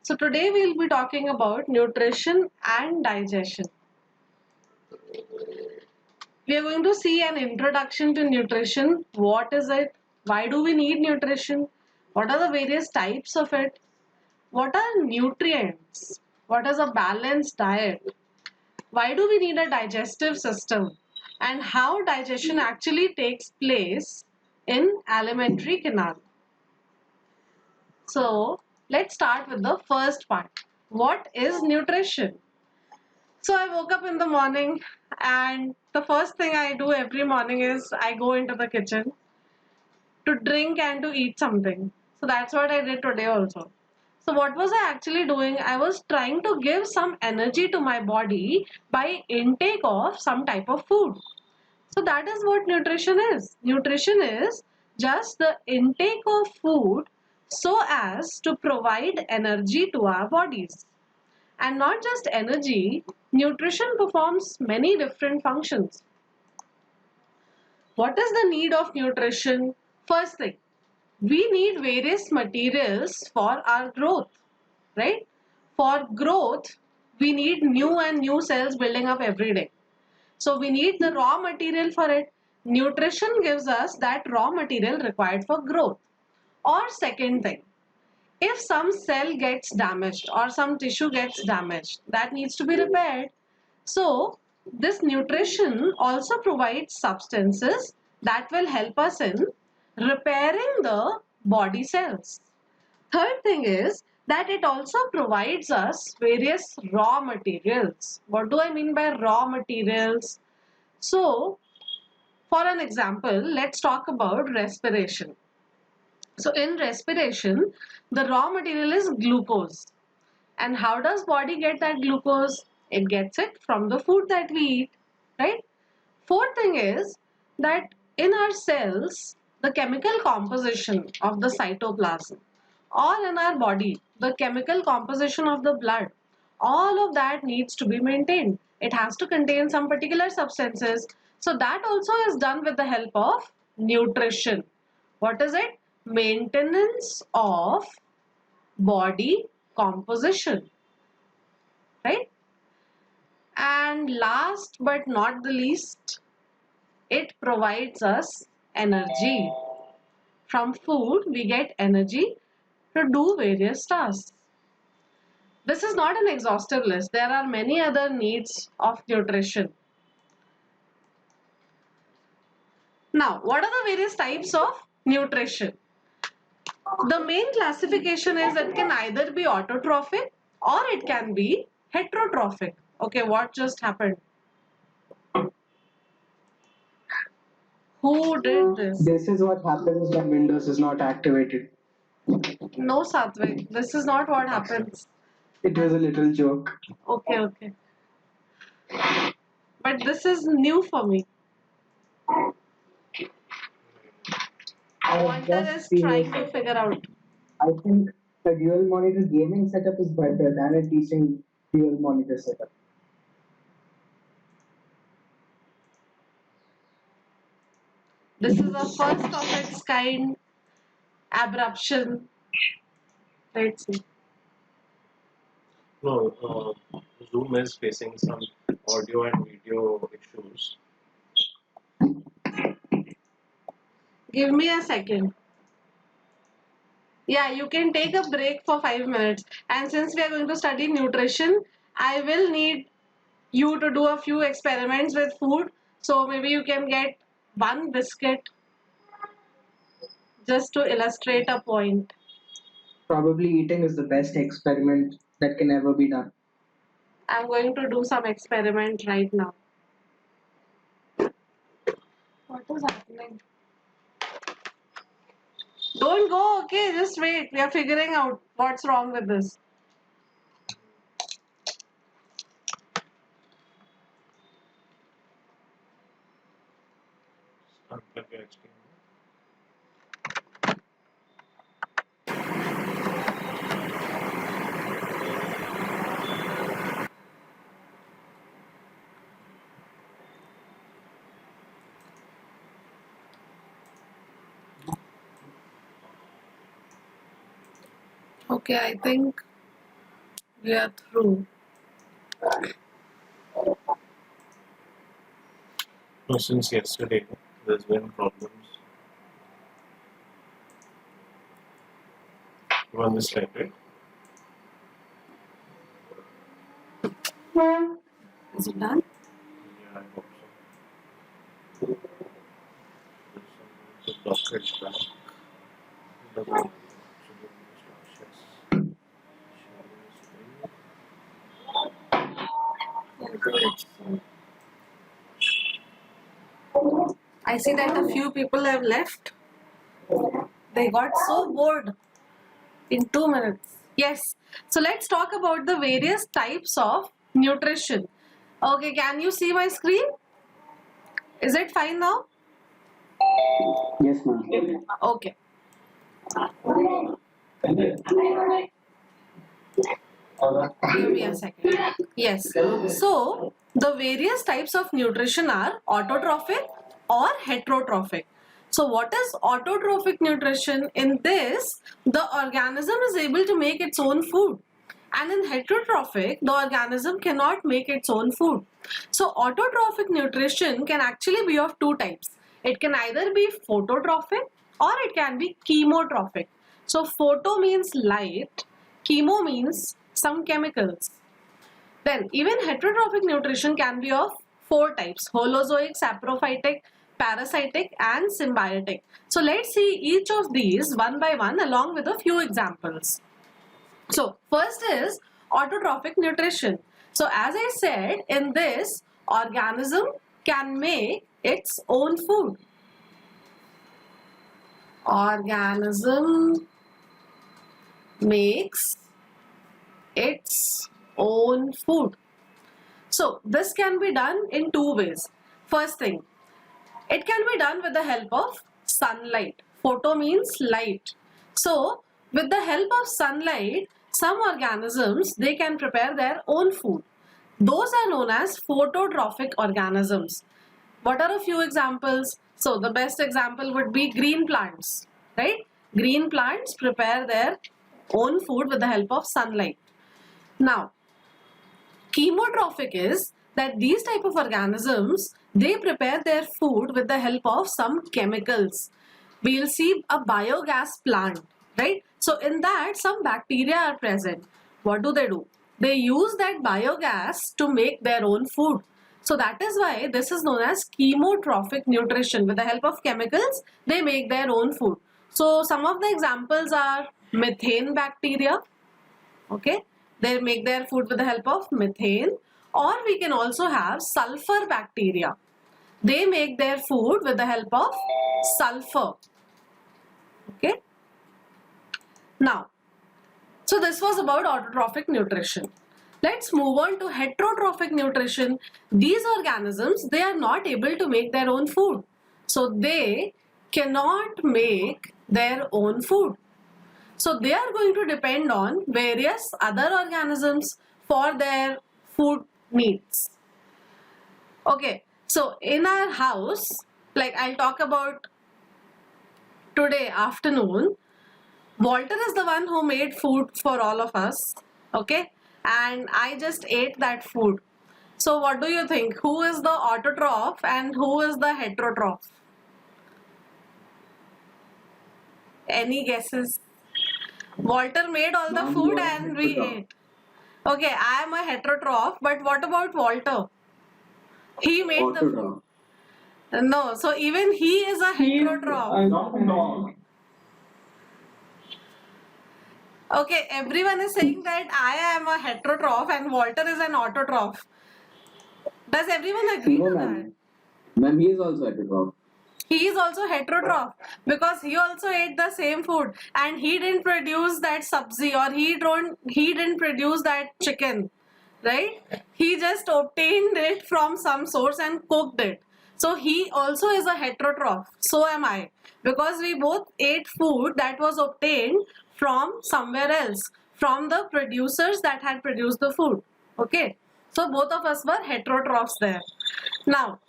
So today we'll be talking about nutrition and digestion. We are going to see an introduction to nutrition. What is it? Why do we need nutrition? What are the various types of it? What are nutrients? What is a balanced diet? Why do we need a digestive system? And how digestion actually takes place in alimentary canal. So let's start with the first part. What is nutrition? So I woke up in the morning and the first thing I do every morning is I go into the kitchen to drink and to eat something. So that's what I did today also. So what was I actually doing? I was trying to give some energy to my body by intake of some type of food. So that is what nutrition is. Nutrition is just the intake of food so as to provide energy to our bodies. And not just energy, nutrition performs many different functions. What is the need of nutrition? First thing, we need various materials for our growth, right? For growth, we need new and new cells building up every day. So we need the raw material for it. Nutrition gives us that raw material required for growth. Or second thing, if some cell gets damaged or some tissue gets damaged, that needs to be repaired. So this nutrition also provides substances that will help us in repairing the body cells. Third thing is that it also provides us various raw materials. What do I mean by raw materials? So for an example, let's talk about respiration. So in respiration, the raw material is glucose. And how does body get that glucose? It gets it from the food that we eat, right? Fourth thing is that in our cells, the chemical composition of the cytoplasm or in our body, the chemical composition of the blood, all of that needs to be maintained. It has to contain some particular substances. So that also is done with the help of nutrition. What is it? Maintenance of body composition, right? And last but not the least, it provides us energy. From food, we get energy to do various tasks. This is not an exhaustive list. There are many other needs of nutrition. Now, what are the various types of nutrition? The main classification is it can either be autotrophic or it can be heterotrophic. Okay, what just happened? Who did this? This is what happens when Windows is not activated. No, Satvik, this is not what happens. It was a little joke. Okay, okay. But this is new for me. I have Pointer just is seen trying to it. figure out. I think the dual monitor gaming setup is better than a decent dual monitor setup. This is a first of its kind abruption. Let's see. No, Zoom is facing some audio and video issues. Give me a second. Yeah, you can take a break for 5 minutes. And since we are going to study nutrition, I will need you to do a few experiments with food. So maybe you can get one biscuit just to illustrate a point. Probably eating is the best experiment that can ever be done. I'm going to do some experiment right now. What is happening? Don't go, okay? Just wait. We are figuring out what's wrong with this. Unplug your HDMI. Okay, I think Yeah, true. No, since yesterday, there's been problems. You want this slide, right? Is it done? Yeah, I hope so. There's some blockage back. Doesn't matter. I see that a few people have left. They got so bored in 2 minutes. Yes. So let's talk about the various types of nutrition. Okay, can you see my screen? Is it fine now? Yes, ma'am. Okay. Give me a second. Yes. So the various types of nutrition are autotrophic or heterotrophic. So what is autotrophic nutrition? In this, the organism is able to make its own food. And in heterotrophic, the organism cannot make its own food. So autotrophic nutrition can actually be of two types. It can either be phototrophic or it can be chemotrophic. So photo means light, chemo means some chemicals. Then even heterotrophic nutrition can be of four types: holozoic, saprophytic, parasitic and symbiotic. So let's see each of these one by one along with a few examples. So first is autotrophic nutrition. So as I said, in this, organism can make its own food. Organism makes its own food. So this can be done in two ways. First thing, it can be done with the help of sunlight. Photo means light. So with the help of sunlight, some organisms, they can prepare their own food. Those are known as phototrophic organisms. What are a few examples? So the best example would be green plants, right? Green plants prepare their own food with the help of sunlight. Now, chemotrophic is that these type of organisms, they prepare their food with the help of some chemicals. We'll see a biogas plant, right? So in that, some bacteria are present. What do? They use that biogas to make their own food. So that is why this is known as chemotrophic nutrition. With the help of chemicals, they make their own food. So some of the examples are methane bacteria. Okay, they make their food with the help of methane, or we can also have sulfur bacteria. They make their food with the help of sulfur. Okay, now, so this was about autotrophic nutrition. Let's move on to heterotrophic nutrition. These organisms, they are not able to make their own food. So they cannot make their own food. So they are going to depend on various other organisms for their food needs. Okay, so in our house, like I'll talk about today afternoon, Walter is the one who made food for all of us. Okay, and I just ate that food. So what do you think? Who is the autotroph and who is the heterotroph? Any guesses? Walter made all the Ma'am, food you are and we heterotroph. ate. Okay, I am a heterotroph, but what about Walter? He made the food. Autotroph. No, so even he is a heterotroph. No. Okay, everyone is saying that I am a heterotroph and Walter is an autotroph. Does everyone agree No, to that? ma'am. Ma'am, he is also heterotroph. He is also heterotroph because he also ate the same food and he didn't produce that sabzi or he didn't produce that chicken, right? He just obtained it from some source and cooked it. So he also is a heterotroph. So am I, because we both ate food that was obtained from somewhere else, from the producers that had produced the food. Okay, so both of us were heterotrophs there. Now,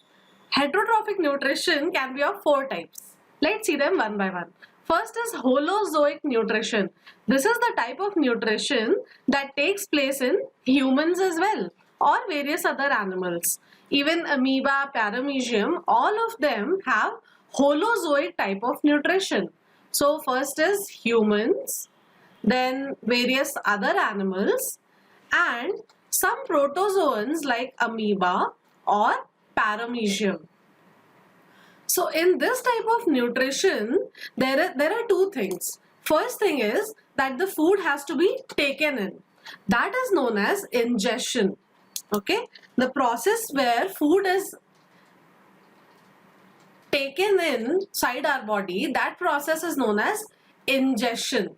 heterotrophic nutrition can be of four types. Let's see them one by one. First is holozoic nutrition. This is the type of nutrition that takes place in humans as well, or various other animals. Even amoeba, paramecium, all of them have holozoic type of nutrition. So first is humans, then various other animals, and some protozoans like amoeba or paramecium. So in this type of nutrition, there are two things. First thing is that the food has to be taken in. That is known as ingestion. Okay, the process where food is taken inside our body, that process is known as ingestion.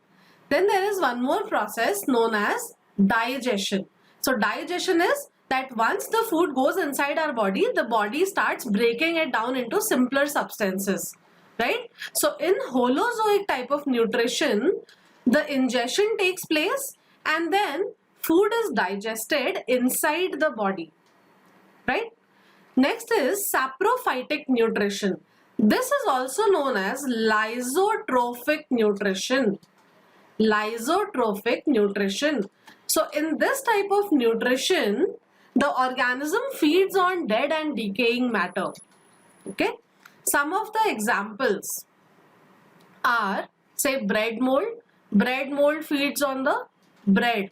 Then there is one more process known as digestion. So digestion is that once the food goes inside our body, the body starts breaking it down into simpler substances, right? So in holozoic type of nutrition, the ingestion takes place and then food is digested inside the body, right? Next is saprophytic nutrition. This is also known as lysotrophic nutrition. Lysotrophic nutrition. So in this type of nutrition, the organism feeds on dead and decaying matter. Okay. Some of the examples are, say, bread mold. Bread mold feeds on the bread,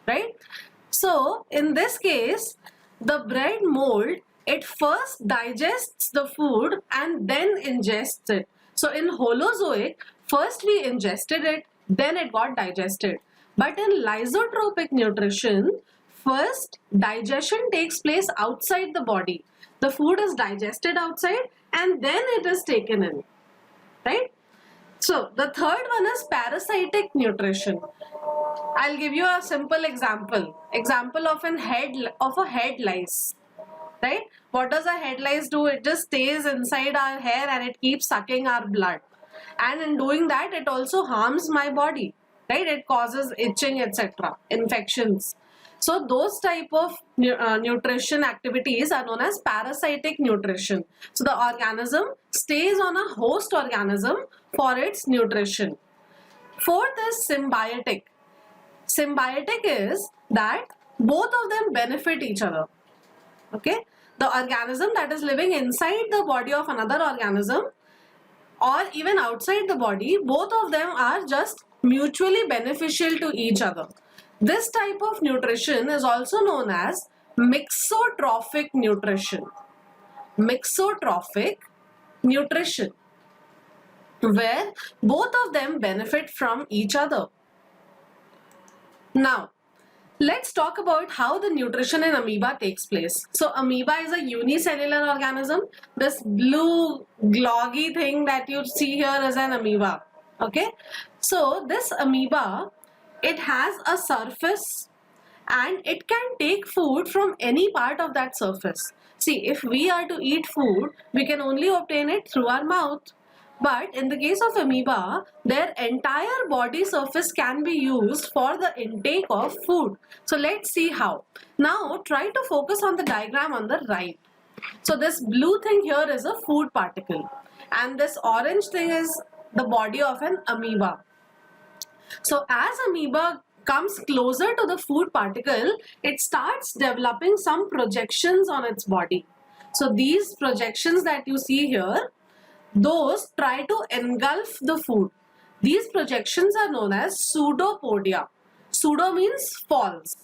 right? So in this case, the bread mold, it first digests the food and then ingests it. So in holozoic, first we ingested it, then it got digested. But in lysotropic nutrition, first digestion takes place outside the body. The food is digested outside and then it is taken in, right? So the third one is parasitic nutrition. I'll give you a simple example. Example of a head lice. Right? What does a head lice do? It just stays inside our hair and it keeps sucking our blood. And in doing that, it also harms my body. Right? It causes itching, etc. Infections. So those type of nutrition activities are known as parasitic nutrition. So the organism stays on a host organism for its nutrition. Fourth is symbiotic. Symbiotic is that both of them benefit each other. Okay, the organism that is living inside the body of another organism or even outside the body, both of them are just mutually beneficial to each other. This type of nutrition is also known as mixotrophic nutrition. Mixotrophic nutrition, where both of them benefit from each other. Now, let's talk about how the nutrition in amoeba takes place. So amoeba is a unicellular organism. This blue gloggy thing that you see here is an amoeba. Okay. So this amoeba, it has a surface and it can take food from any part of that surface. See, if we are to eat food, we can only obtain it through our mouth. But in the case of amoeba, their entire body surface can be used for the intake of food. So let's see how. Now try to focus on the diagram on the right. So this blue thing here is a food particle and this orange thing is the body of an amoeba. So as amoeba comes closer to the food particle, it starts developing some projections on its body. So these projections that you see here, those try to engulf the food. These projections are known as pseudopodia. Pseudo means false.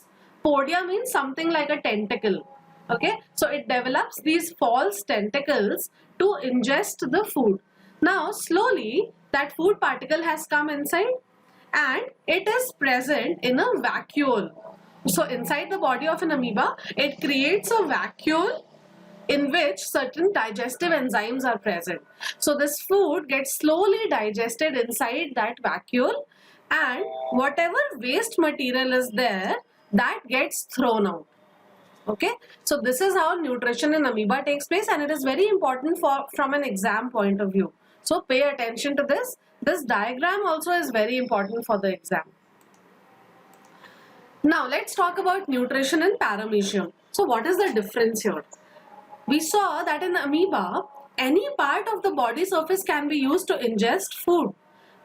Podia means something like a tentacle. Okay, so it develops these false tentacles to ingest the food. Now slowly that food particle has come inside and it is present in a vacuole. So inside the body of an amoeba, it creates a vacuole in which certain digestive enzymes are present. So this food gets slowly digested inside that vacuole and whatever waste material is there, that gets thrown out. Okay, so this is how nutrition in amoeba takes place and it is very important from an exam point of view. So pay attention to this. This diagram also is very important for the exam. Now let's talk about nutrition in paramecium. So what is the difference here? We saw that in amoeba, any part of the body surface can be used to ingest food.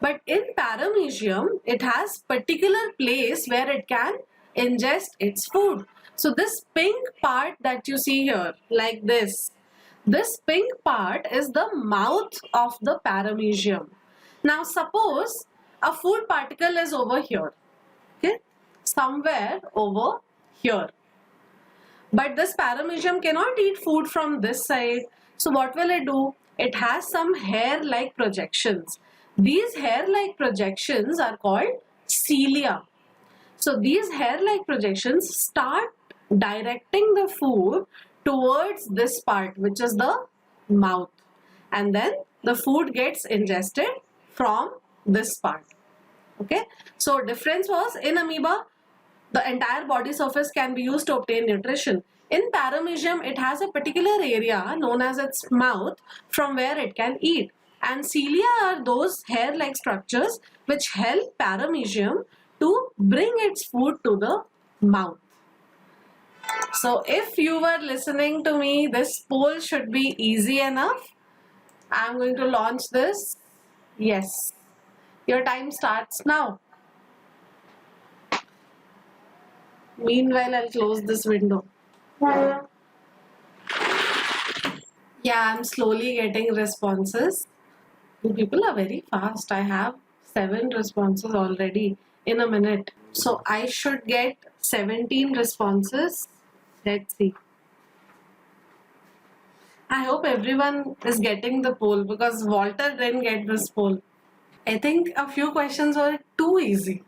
But in paramecium, it has particular place where it can ingest its food. So this pink part that you see here, like this pink part is the mouth of the paramecium. Now suppose a food particle is over here, okay, somewhere over here. But this paramecium cannot eat food from this side. So what will it do? It has some hair-like projections. These hair-like projections are called cilia. So these hair-like projections start directing the food towards this part, which is the mouth. And then the food gets ingested from this part. Okay. So difference was, in amoeba, the entire body surface can be used to obtain nutrition. In paramecium, it has a particular area known as its mouth from where it can eat. And cilia are those hair-like structures which help paramecium to bring its food to the mouth. So if you were listening to me, this poll should be easy enough. I'm going to launch this. Yes. Your time starts now. Meanwhile, I'll close this window. Yeah, I'm slowly getting responses. You people are very fast. I have 7 responses already in a minute. So I should get 17 responses. Let's see. I hope everyone is getting the poll because Walter didn't get this poll. I think a few questions were too easy.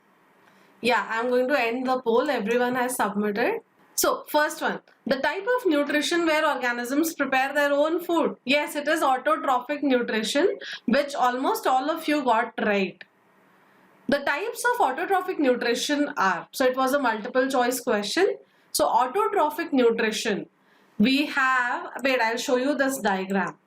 Yeah, I'm going to end the poll. Everyone has submitted. So, first one, the type of nutrition where organisms prepare their own food. Yes, it is autotrophic nutrition, which almost all of you got right. The types of autotrophic nutrition are, so it was a multiple choice question. So, autotrophic nutrition, we have, wait, I'll show you this diagram.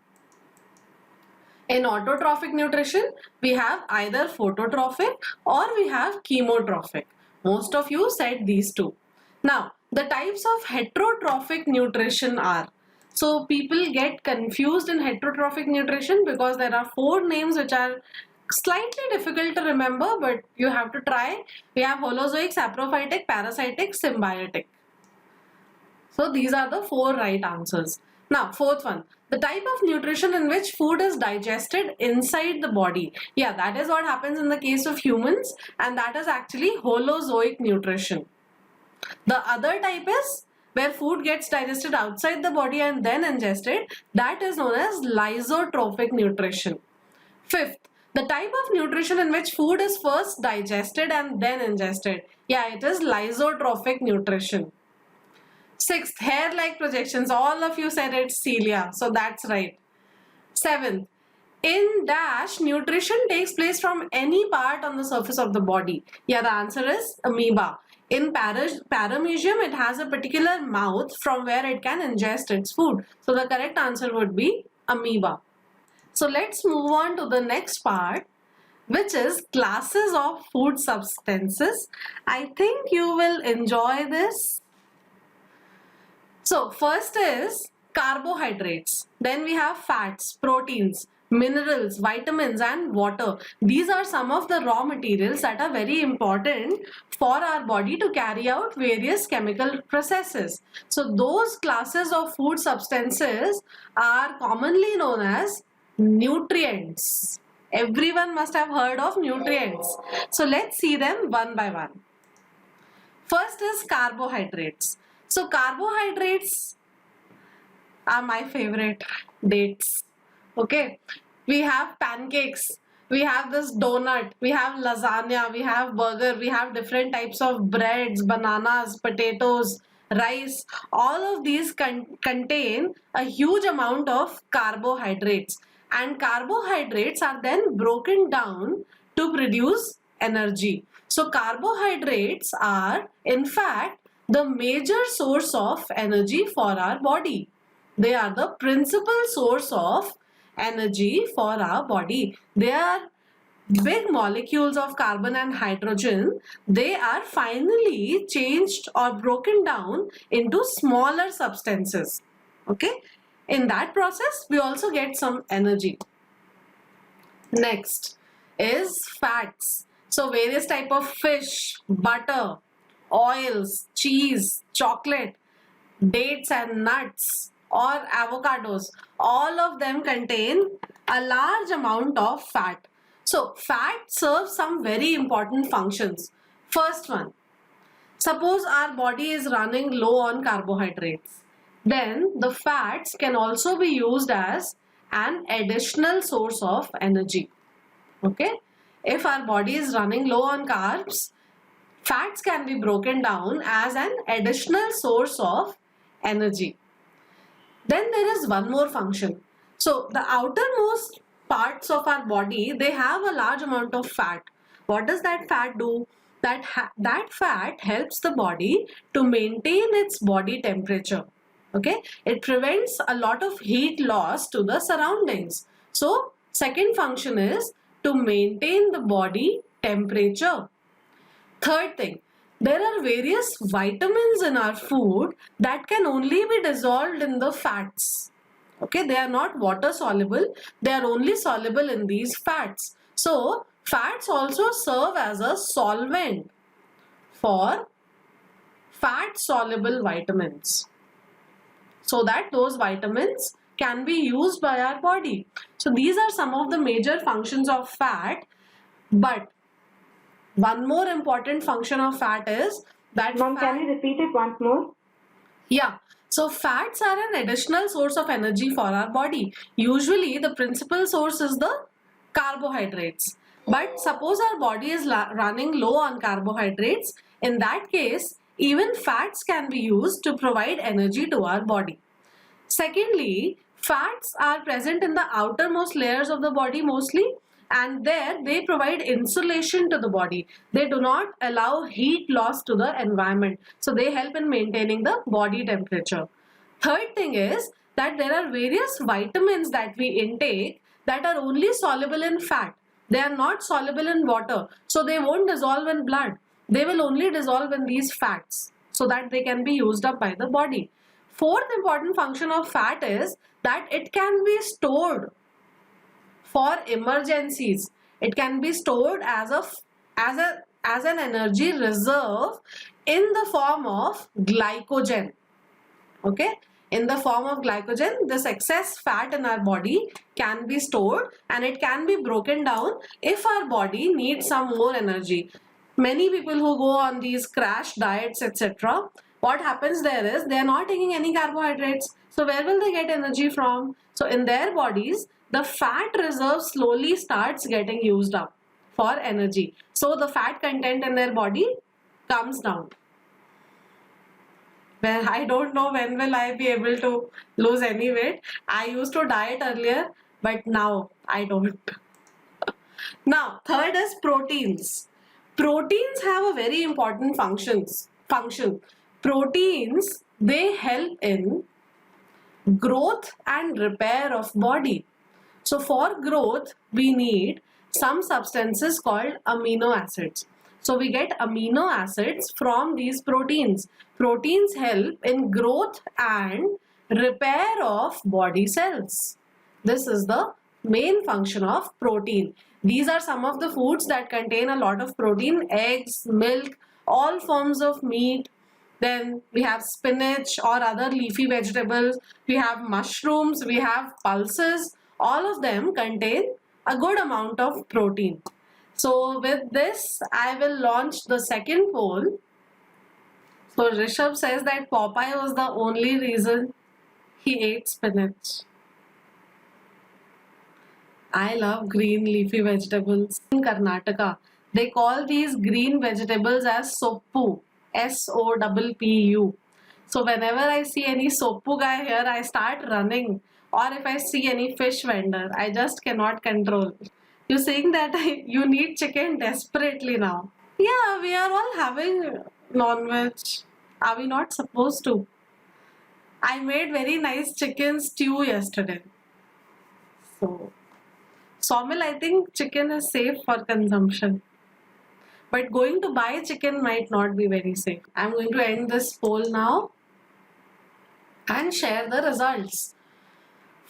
In autotrophic nutrition, we have either phototrophic or we have chemotrophic. Most of you said these two. Now, the types of heterotrophic nutrition are, so people get confused in heterotrophic nutrition because there are 4 names which are slightly difficult to remember, but you have to try. We have holozoic, saprophytic, parasitic, symbiotic. So these are the 4 right answers. Now, fourth one, the type of nutrition in which food is digested inside the body. Yeah, that is what happens in the case of humans, and that is actually holozoic nutrition. The other type is where food gets digested outside the body and then ingested. That is known as lysotrophic nutrition. Fifth, the type of nutrition in which food is first digested and then ingested. Yeah, it is lysotrophic nutrition. Sixth, hair-like projections. All of you said it's cilia, so that's right. Seventh, in dash, nutrition takes place from any part on the surface of the body. Yeah, the answer is amoeba. In paramecium, it has a particular mouth from where it can ingest its food. So the correct answer would be amoeba. So let's move on to the next part, which is classes of food substances. I think you will enjoy this. So first is carbohydrates. Then we have fats, proteins, minerals, vitamins and water. These are some of the raw materials that are very important for our body to carry out various chemical processes. So those classes of food substances are commonly known as nutrients. Everyone must have heard of nutrients. So let's see them one by one. First is carbohydrates. So carbohydrates are my favorite, dates. Okay, we have pancakes, we have this donut, we have lasagna, we have burger, we have different types of breads, bananas, potatoes, rice. All of these contain a huge amount of carbohydrates, and carbohydrates are then broken down to produce energy. So carbohydrates are in fact the major source of energy for our body. They are the principal source of energy for our body. They are big molecules of carbon and hydrogen. They are finally changed or broken down into smaller substances. Okay. In that process, we also get some energy. Next, is fats. So various type of fish, butter, oils, cheese, chocolate, dates and nuts or avocados, all of them contain a large amount of fat. So fat serves some very important functions. First one, suppose our body is running low on carbohydrates, then the fats can also be used as an additional source of energy. Okay, if our body is running low on carbs, fats can be broken down as an additional source of energy. Then there is one more function. So the outermost parts of our body, they have a large amount of fat. What does that fat do? That fat helps the body to maintain its body temperature. Okay, it prevents a lot of heat loss to the surroundings. So second function is to maintain the body temperature. Third thing, there are various vitamins in our food that can only be dissolved in the fats. Okay, they are not water soluble, they are only soluble in these fats. So fats also serve as a solvent for fat soluble vitamins, so that those vitamins can be used by our body. So these are some of the major functions of fat. But one more important function of fat is that Mom, fat, can you repeat it once more? yeah, so fats are an additional source of energy for our body. Usually the principal source is the carbohydrates. But suppose our body is running low on carbohydrates, in that case even fats can be used to provide energy to our body. Secondly, fats are present in the outermost layers of the body mostly, and there they provide insulation to the body. They do not allow heat loss to the environment. So they help in maintaining the body temperature. Third thing is that there are various vitamins that we intake that are only soluble in fat. They are not soluble in water, so they won't dissolve in blood. They will only dissolve in these fats so that they can be used up by the body. Fourth important function of fat is that it can be stored for emergencies. It can be stored as an energy reserve in the form of glycogen. Okay, in the form of glycogen, this excess fat in our body can be stored and it can be broken down if our body needs some more energy. Many people who go on these crash diets, etc., what happens there is they are not taking any carbohydrates. So where will they get energy from? So in their bodies, the fat reserve slowly starts getting used up for energy. So the fat content in their body comes down. Well, I don't know when will I be able to lose any weight. I used to diet earlier, but now I don't. Now, third is proteins. Proteins have a very important function. Proteins, they help in growth and repair of body. So for growth, we need some substances called amino acids. So we get amino acids from these proteins. Proteins help in growth and repair of body cells. This is the main function of protein. These are some of the foods that contain a lot of protein: eggs, milk, all forms of meat. Then we have spinach or other leafy vegetables. We have mushrooms, we have pulses. All of them contain a good amount of protein. So with this, I will launch the second poll. So Rishabh says that Popeye was the only reason he ate spinach. I love green leafy vegetables. In Karnataka, they call these green vegetables as soppu. SOPPU. So whenever I see any soppu guy here, I start running. Or if I see any fish vendor, I just cannot control. You're saying that you need chicken desperately now. Yeah, we are all having non-veg. Are we not supposed to? I made very nice chicken stew yesterday. So, Sawmill, I think chicken is safe for consumption. But going to buy chicken might not be very safe. I'm going to end this poll now and share the results.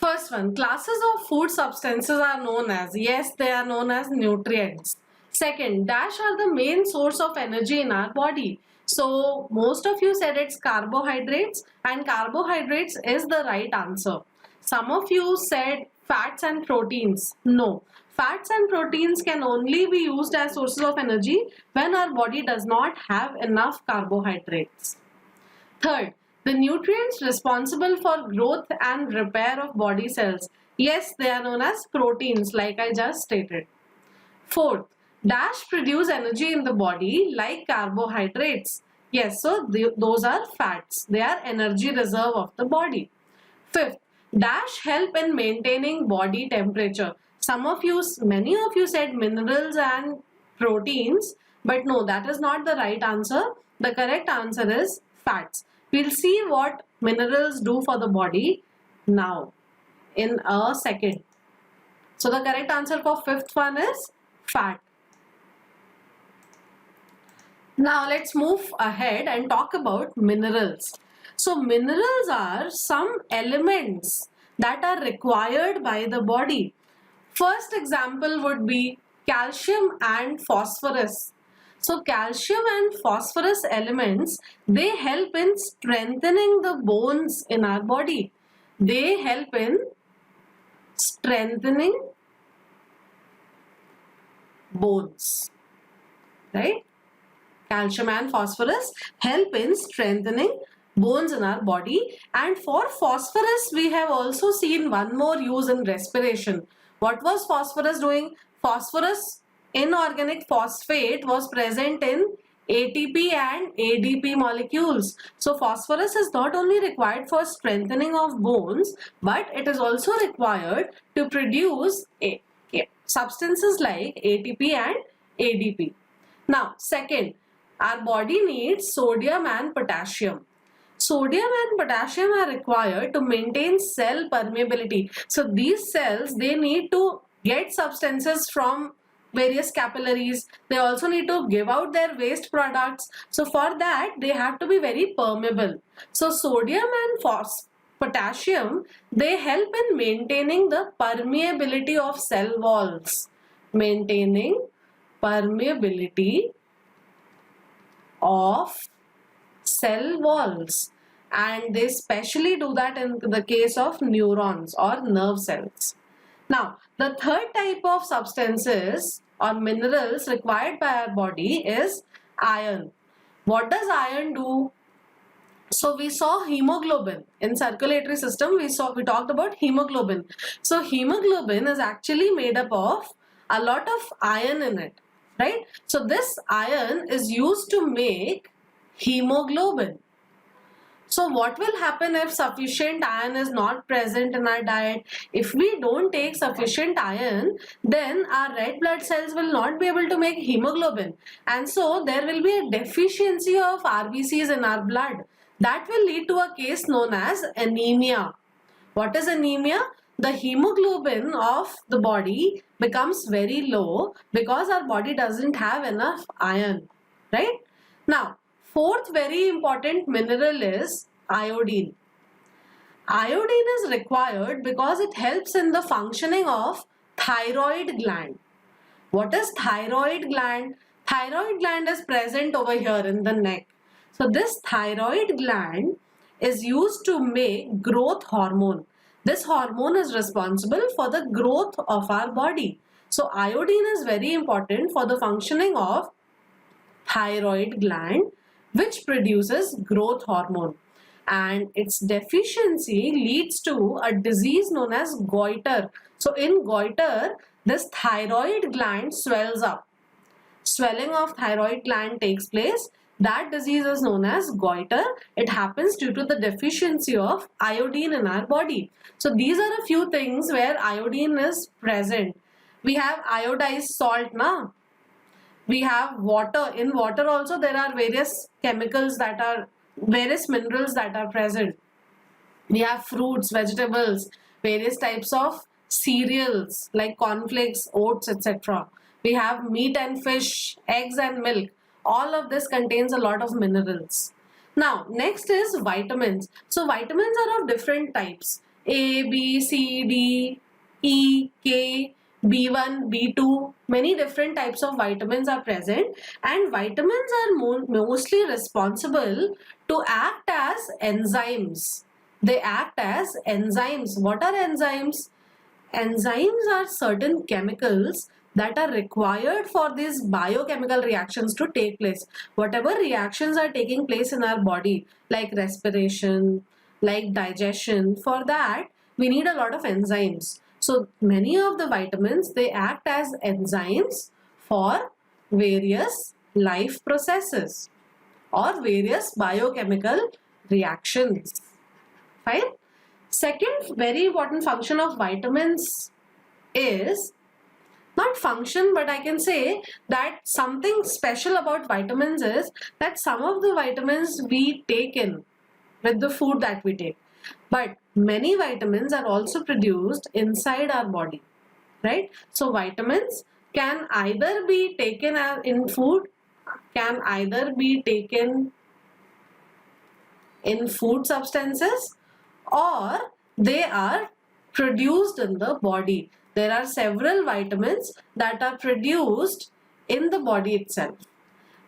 First one, classes of food substances are known as, yes, they are known as nutrients. Second, dash are the main source of energy in our body. So most of you said it's carbohydrates, and carbohydrates is the right answer. Some of you said fats and proteins. No, fats and proteins can only be used as sources of energy when our body does not have enough carbohydrates. Third, the nutrients responsible for growth and repair of body cells. Yes, they are known as proteins, like I just stated. Fourth, dash produce energy in the body like carbohydrates. Yes, so those are fats. They are energy reserve of the body. Fifth, dash help in maintaining body temperature. Many of you said minerals and proteins, but no, that is not the right answer. The correct answer is fats. We'll see what minerals do for the body now in a second. So the correct answer for fifth one is fat. Now let's move ahead and talk about minerals. So minerals are some elements that are required by the body. First example would be calcium and phosphorus. So calcium and phosphorus elements, they help in strengthening the bones in our body. They help in strengthening bones, right? Calcium and phosphorus help in strengthening bones in our body. And for phosphorus, we have also seen one more use in respiration. What was phosphorus doing? Phosphorus, inorganic phosphate, was present in ATP and ADP molecules. So phosphorus is not only required for strengthening of bones, but it is also required to produce substances like ATP and ADP. Now, second, our body needs sodium and potassium. Sodium and potassium are required to maintain cell permeability. So these cells, they need to get substances from various capillaries. They also need to give out their waste products. So for that, they have to be very permeable. So sodium and potassium, they help in maintaining the permeability of cell walls. Maintaining permeability of cell walls, and they specially do that in the case of neurons or nerve cells. Now, the third type of substances or minerals required by our body is iron. What does iron do? So we saw hemoglobin in circulatory system. We talked about hemoglobin. So hemoglobin is actually made up of a lot of iron in it, right? So this iron is used to make hemoglobin. So what will happen if sufficient iron is not present in our diet? If we don't take sufficient iron, then our red blood cells will not be able to make hemoglobin. And so there will be a deficiency of RBCs in our blood. That will lead to a case known as anemia. What is anemia? The hemoglobin of the body becomes very low because our body doesn't have enough iron, right? Now, fourth very important mineral is iodine. Iodine is required because it helps in the functioning of thyroid gland. What is thyroid gland? Thyroid gland is present over here in the neck. So this thyroid gland is used to make growth hormone. This hormone is responsible for the growth of our body. So iodine is very important for the functioning of thyroid gland, which produces growth hormone. And its deficiency leads to a disease known as goiter. So in goiter, this thyroid gland swells up. Swelling of thyroid gland takes place. That disease is known as goiter. It happens due to the deficiency of iodine in our body. So these are a few things where iodine is present. We have iodized salt now. We have water. In water also there are various chemicals that are, various minerals that are present. We have fruits, vegetables, various types of cereals like cornflakes, oats, etc. We have meat and fish, eggs and milk. All of this contains a lot of minerals. Now, next is vitamins. So, vitamins are of different types. A, B, C, D, E, K, B1, B2, many different types of vitamins are present, and vitamins are mostly responsible to act as enzymes. They act as enzymes. What are enzymes? Enzymes are certain chemicals that are required for these biochemical reactions to take place. Whatever reactions are taking place in our body, like respiration, like digestion, for that we need a lot of enzymes. So many of the vitamins, they act as enzymes for various life processes or various biochemical reactions. Fine. Second very important function of vitamins is not function, but I can say that something special about vitamins is that some of the vitamins we take in with the food that we take, but many vitamins are also produced inside our body, right? So vitamins can either be taken in food, can either be taken in food substances, or they are produced in the body. There are several vitamins that are produced in the body itself.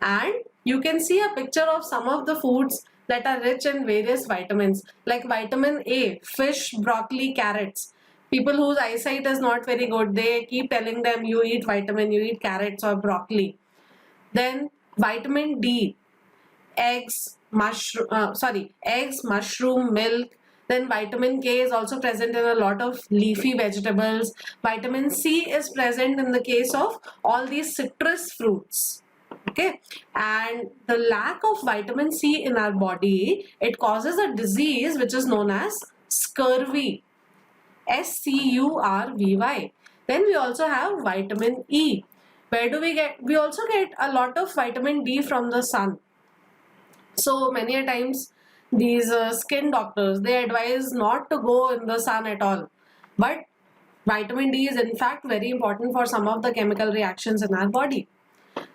And you can see a picture of some of the foods that are rich in various vitamins, like vitamin A, fish, broccoli, carrots. People whose eyesight is not very good, they keep telling them you eat vitamin, you eat carrots or broccoli. Then vitamin D, eggs, eggs, mushroom, milk. Then vitamin K is also present in a lot of leafy vegetables. Vitamin C is present in the case of all these citrus fruits. Okay, and the lack of vitamin C in our body, it causes a disease which is known as scurvy. Scurvy. Then we also have vitamin E. Where do we get? We also get a lot of vitamin D from the sun. So many a times these skin doctors, they advise not to go in the sun at all. But vitamin D is in fact very important for some of the chemical reactions in our body.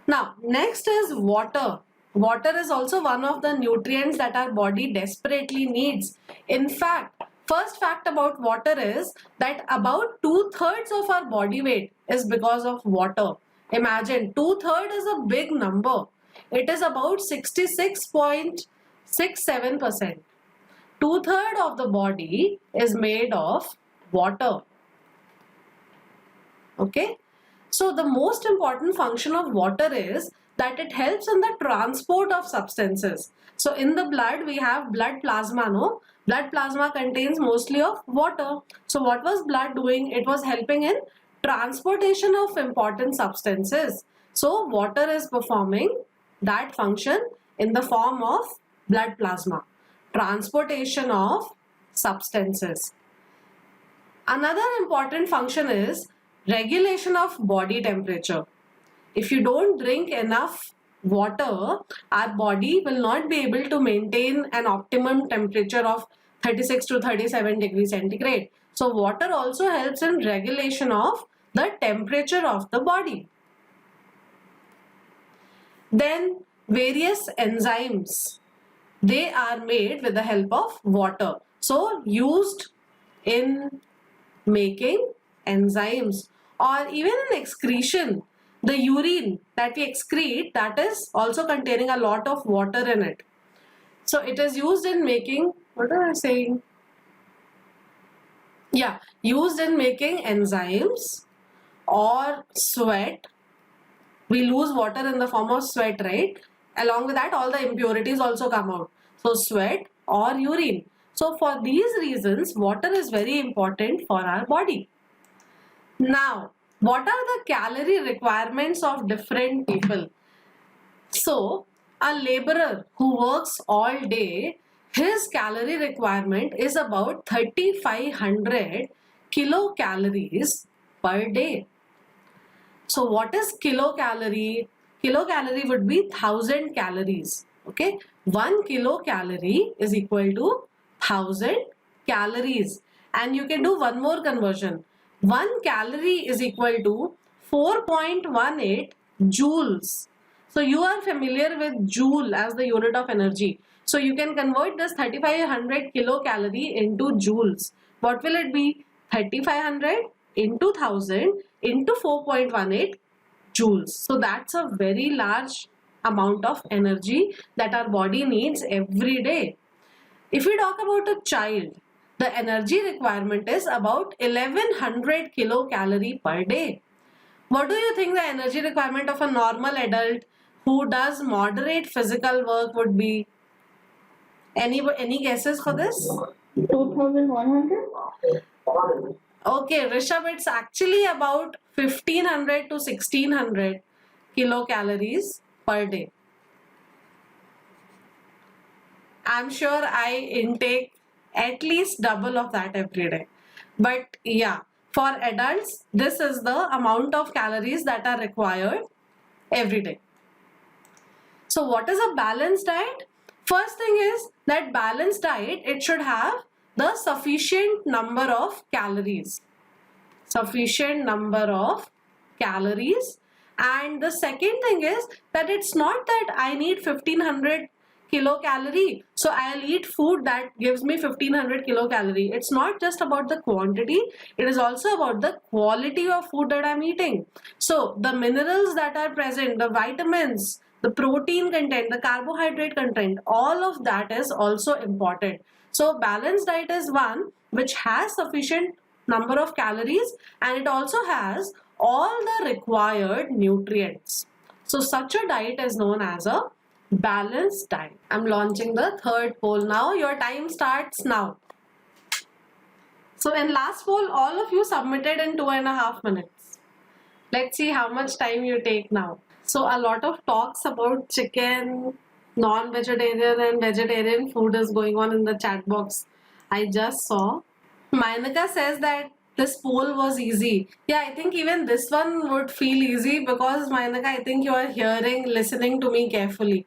Now, next is water. Water is also one of the nutrients that our body desperately needs. In fact, first fact about water is that about 2/3 of our body weight is because of water. Imagine, 2/3 is a big number. It is about 66.67%. 2/3 of the body is made of water. Okay. So the most important function of water is that it helps in the transport of substances. So in the blood we have blood plasma, no? Blood plasma contains mostly of water. So what was blood doing? It was helping in transportation of important substances. So water is performing that function in the form of blood plasma. Transportation of substances. Another important function is regulation of body temperature. If you don't drink enough water, our body will not be able to maintain an optimum temperature of 36 to 37 degrees centigrade. So water also helps in regulation of the temperature of the body. Then various enzymes, they are made with the help of water. So used in making enzymes, or even in excretion, the urine that we excrete, that is also containing a lot of water in it. So it is used in making, what am I saying? Yeah, used in making enzymes or sweat. We lose water in the form of sweat, right? Along with that, all the impurities also come out. So sweat or urine. So for these reasons, water is very important for our body. Now, what are the calorie requirements of different people? So, a laborer who works all day, his calorie requirement is about 3,500 kilocalories per day. So, what is kilocalorie? Kilocalorie would be 1,000 calories. Okay, 1 kilocalorie is equal to 1,000 calories. And you can do one more conversion. 1 calorie is equal to 4.18 joules. So you are familiar with joule as the unit of energy. So you can convert this 3,500 kilocalorie into joules. What will it be? 3500 into 1000 into 4.18 joules. So that's a very large amount of energy that our body needs every day. If we talk about a child, the energy requirement is about 1100 kilocalorie per day. What do you think the energy requirement of a normal adult who does moderate physical work would be? Any guesses for this? 2100? Okay, Rishabh, it's actually about 1500 to 1600 kilocalories per day. I'm sure I intake at least double of that every day. But yeah, for adults, this is the amount of calories that are required every day. So what is a balanced diet? First thing is that balanced diet, it should have the sufficient number of calories. Sufficient number of calories. And the second thing is that it's not that I need 1500 kilocalorie, so I'll eat food that gives me 1500 kilocalorie. It's not just about the quantity, it is also about the quality of food that I'm eating. So the minerals that are present, the vitamins, the protein content, the carbohydrate content, all of that is also important. So balanced diet is one which has sufficient number of calories and it also has all the required nutrients. So such a diet is known as a balanced diet. I'm launching the third poll now. Your time starts now. So in last poll, all of you submitted in 2.5 minutes. Let's see how much time you take now. So a lot of talks about chicken, non-vegetarian and vegetarian food is going on in the chat box. I just saw. Mainaka says that this poll was easy. Yeah, I think even this one would feel easy because Mainaka, I think you are listening to me carefully.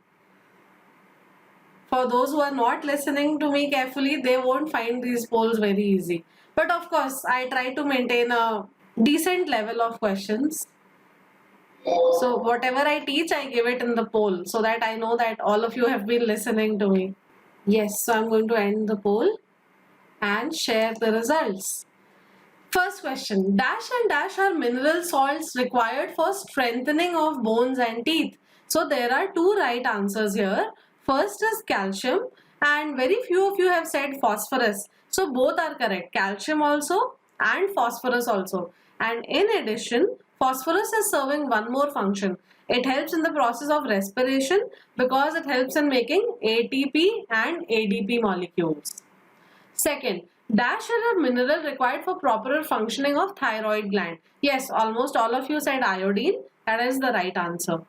For those who are not listening to me carefully, they won't find these polls very easy. But of course, I try to maintain a decent level of questions. So whatever I teach, I give it in the poll so that I know that all of you have been listening to me. Yes, so I'm going to end the poll and share the results. First question, dash and dash are mineral salts required for strengthening of bones and teeth. So there are two right answers here. First is calcium and very few of you have said phosphorus. So both are correct, calcium also and phosphorus also. And in addition, phosphorus is serving one more function. It helps in the process of respiration because it helps in making ATP and ADP molecules. Second, dash is a mineral required for proper functioning of thyroid gland. Yes, almost all of you said iodine. That is the right answer.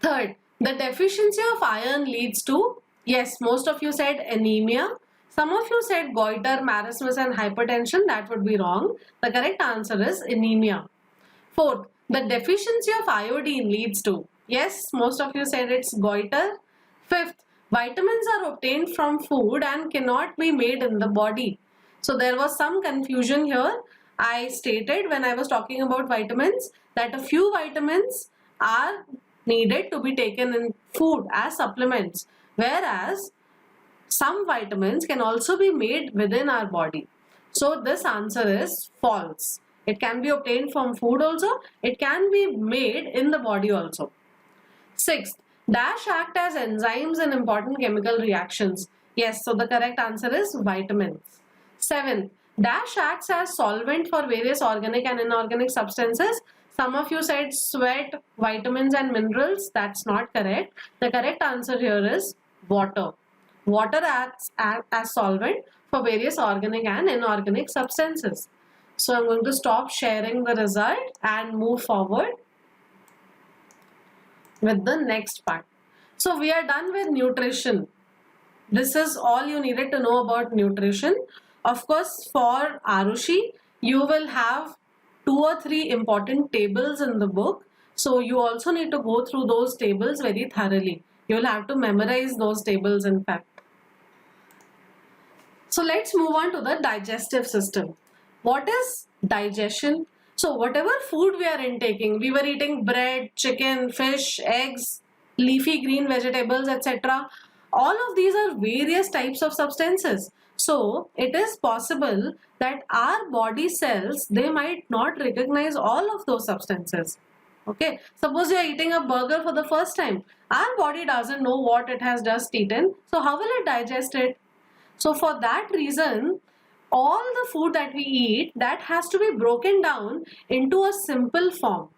Third, the deficiency of iron leads to, yes, most of you said anemia. Some of you said goiter, marasmus and hypertension. That would be wrong. The correct answer is anemia. Fourth, the deficiency of iodine leads to, yes, most of you said it's goiter. Fifth, vitamins are obtained from food and cannot be made in the body. So there was some confusion here. I stated when I was talking about vitamins that a few vitamins are needed to be taken in food as supplements, whereas some vitamins can also be made within our body. So this answer is false. It can be obtained from food also. It can be made in the body also. Sixth, dash act as enzymes in important chemical reactions. Yes, so the correct answer is vitamins. Seventh, dash acts as solvent for various organic and inorganic substances. Some of you said sweat, vitamins and minerals. That's not correct. The correct answer here is water. Water acts as solvent for various organic and inorganic substances. So I'm going to stop sharing the result and move forward with the next part. So we are done with nutrition. This is all you needed to know about nutrition. Of course, for Arushi, you will have 2 or 3 important tables in the book. So you also need to go through those tables very thoroughly. You will have to memorize those tables in fact. So let's move on to the digestive system. What is digestion? So whatever food we are intaking, we were eating bread, chicken, fish, eggs, leafy green vegetables, etc. All of these are various types of substances. So it is possible that our body cells, they might not recognize all of those substances. Okay, suppose you are eating a burger for the first time. Our body doesn't know what it has just eaten. So how will it digest it? So for that reason, all the food that we eat, that has to be broken down into a simple form.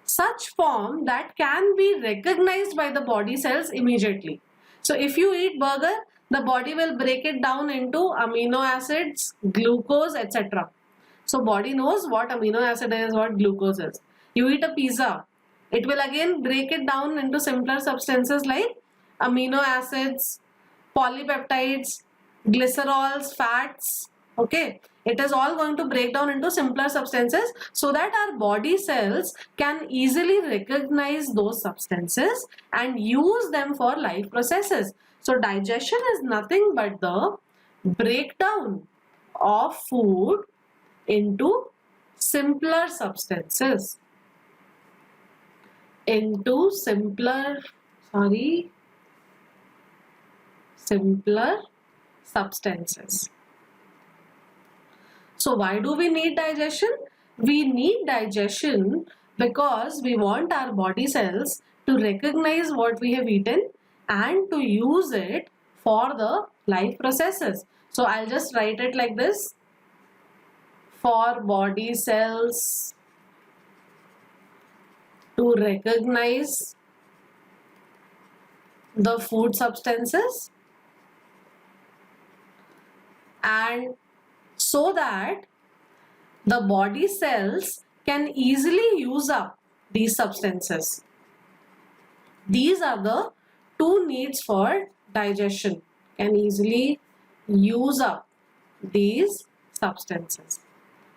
Such form that can be recognized by the body cells immediately. So if you eat burger, the body will break it down into amino acids, glucose, etc. So body knows what amino acid is, what glucose is. You eat a pizza, it will again break it down into simpler substances like amino acids, polypeptides, glycerols, fats. Okay, it is all going to break down into simpler substances so that our body cells can easily recognize those substances and use them for life processes. So digestion is nothing but the breakdown of food into simpler substances, into simpler substances. So why do we need digestion? We need digestion because we want our body cells to recognize what we have eaten and to use it for the life processes. So I'll just write it like this: for body cells to recognize the food substances, and so that the body cells can easily use up these substances. These are the two needs for digestion. Can easily use up these substances.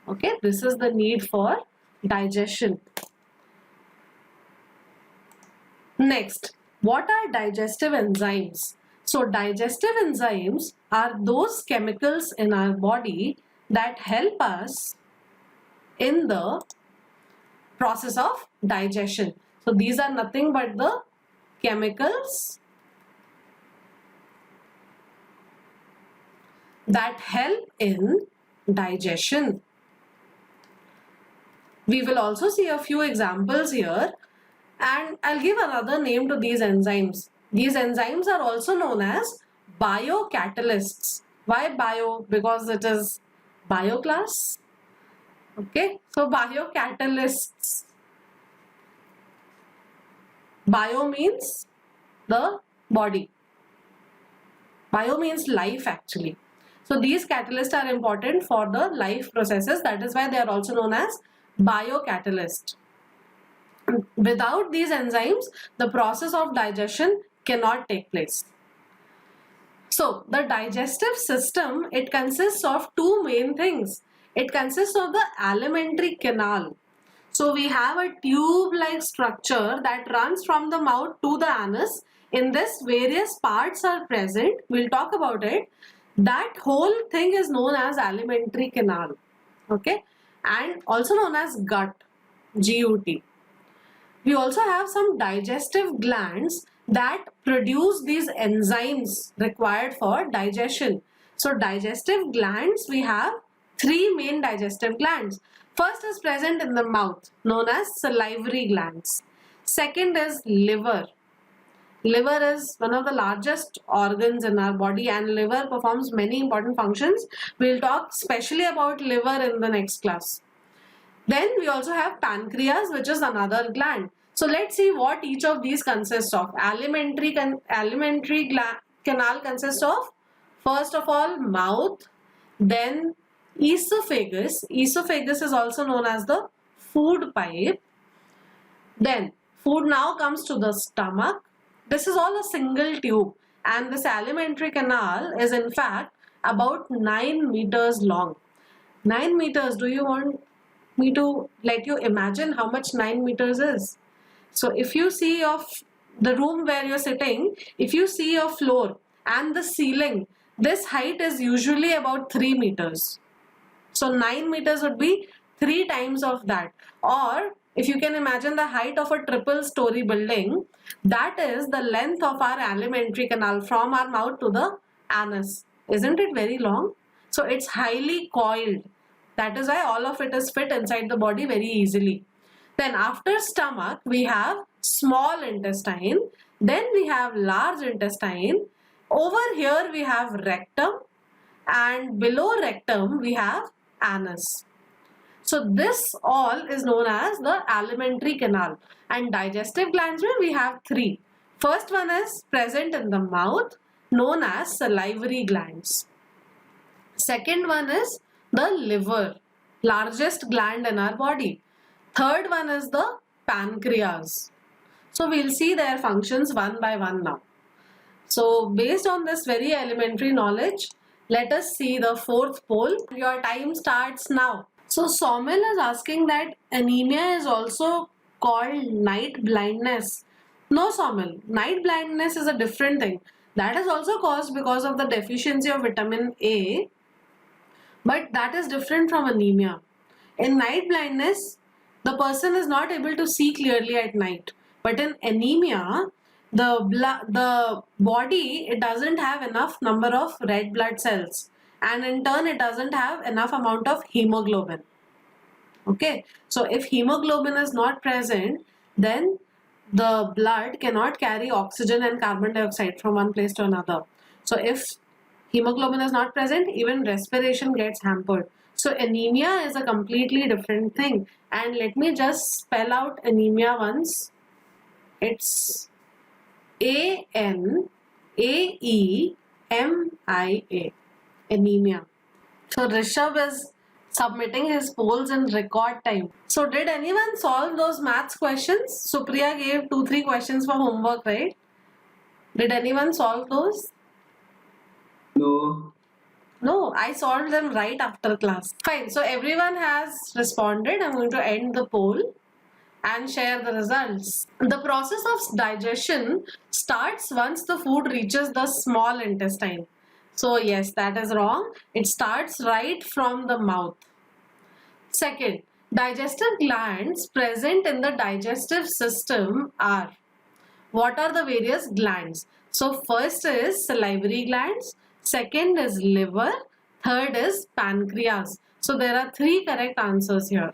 Okay, this is the need for digestion. Next, what are digestive enzymes? So digestive enzymes are those chemicals in our body that help us in the process of digestion. So these are nothing but the chemicals that help in digestion. We will also see a few examples here, and I'll give another name to these enzymes. These enzymes are also known as biocatalysts. Why bio? Because it is bio class. Okay, so biocatalysts. Bio means the body. Bio means life actually. So these catalysts are important for the life processes. That is why they are also known as biocatalyst. Without these enzymes, the process of digestion cannot take place. So the digestive system, it consists of two main things. It consists of the alimentary canal. So we have a tube-like structure that runs from the mouth to the anus. In this, various parts are present. We'll talk about it. That whole thing is known as alimentary canal. Okay, and also known as gut, G-U-T. We also have some digestive glands that produce these enzymes required for digestion. So digestive glands, we have three main digestive glands. First is present in the mouth, known as salivary glands. Second is liver. Liver is one of the largest organs in our body, and liver performs many important functions. We'll talk specially about liver in the next class. Then we also have pancreas, which is another gland. So let's see what each of these consists of. Alimentary canal consists of, first of all, mouth, then esophagus. Esophagus is also known as the food pipe. Then food now comes to the stomach. This is all a single tube, and this alimentary canal is in fact about 9 meters long. 9 meters, do you want me to let you imagine how much 9 meters is? So if you see of the room where you're sitting, if you see your floor and the ceiling, this height is usually about 3 meters. So 9 meters would be 3 times of that. Or if you can imagine the height of a triple story building, that is the length of our alimentary canal from our mouth to the anus. Isn't it very long? So it's highly coiled. That is why all of it is fit inside the body very easily. Then after stomach, we have small intestine. Then we have large intestine. Over here we have rectum, and below rectum we have anus. So this all is known as the alimentary canal. And digestive glands, we have three. First one is present in the mouth, known as salivary glands. Second one is the liver, largest gland in our body. Third one is the pancreas. So we'll see their functions one by one now. So based on this very elementary knowledge, let us see the fourth poll. Your time starts now. So Somil is asking that anemia is also called night blindness. No, Somil, night blindness is a different thing. That is also caused because of the deficiency of vitamin A, but that is different from anemia. In night blindness, the person is not able to see clearly at night. But in anemia, the body, it doesn't have enough number of red blood cells, and in turn it doesn't have enough amount of hemoglobin. Okay, so if hemoglobin is not present, then the blood cannot carry oxygen and carbon dioxide from one place to another. So if hemoglobin is not present, even respiration gets hampered. So anemia is a completely different thing. And let me just spell out anemia once. It's ANAEMIA, anemia. So Rishabh is submitting his polls in record time. So did anyone solve those maths questions? Supriya gave 2-3 questions for homework, right? Did anyone solve those? No. No, I solved them right after class. Fine, so everyone has responded. I'm going to end the poll and share the results. The process of digestion starts once the food reaches the small intestine. So yes, that is wrong. It starts right from the mouth. Second, digestive glands present in the digestive system are. What are the various glands? So first is salivary glands, second is liver, third is pancreas. So there are 3 correct answers here.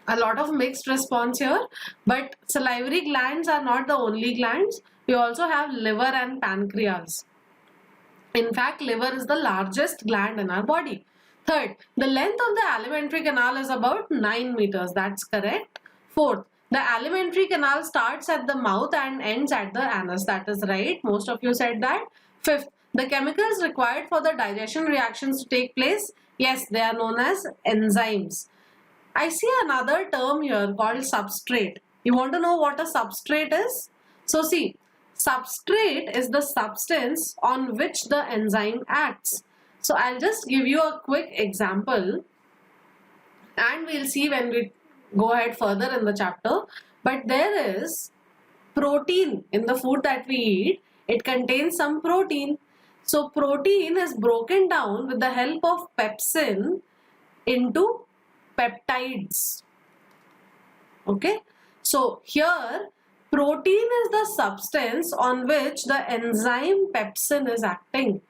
A lot of mixed response here, but salivary glands are not the only glands. We also have liver and pancreas. In fact, liver is the largest gland in our body. Third, the length of the alimentary canal is about 9 meters. That's correct. Fourth, the alimentary canal starts at the mouth and ends at the anus. That is right. Most of you said that. Fifth, the chemicals required for the digestion reactions to take place, yes, they are known as enzymes. I see another term here called substrate. You want to know what a substrate is? So see, substrate is the substance on which the enzyme acts. So I'll just give you a quick example and we'll see when we go ahead further in the chapter. But there is protein in the food that we eat. It contains some protein. So protein is broken down with the help of pepsin into peptides. Okay. So here protein is the substance on which the enzyme pepsin is acting.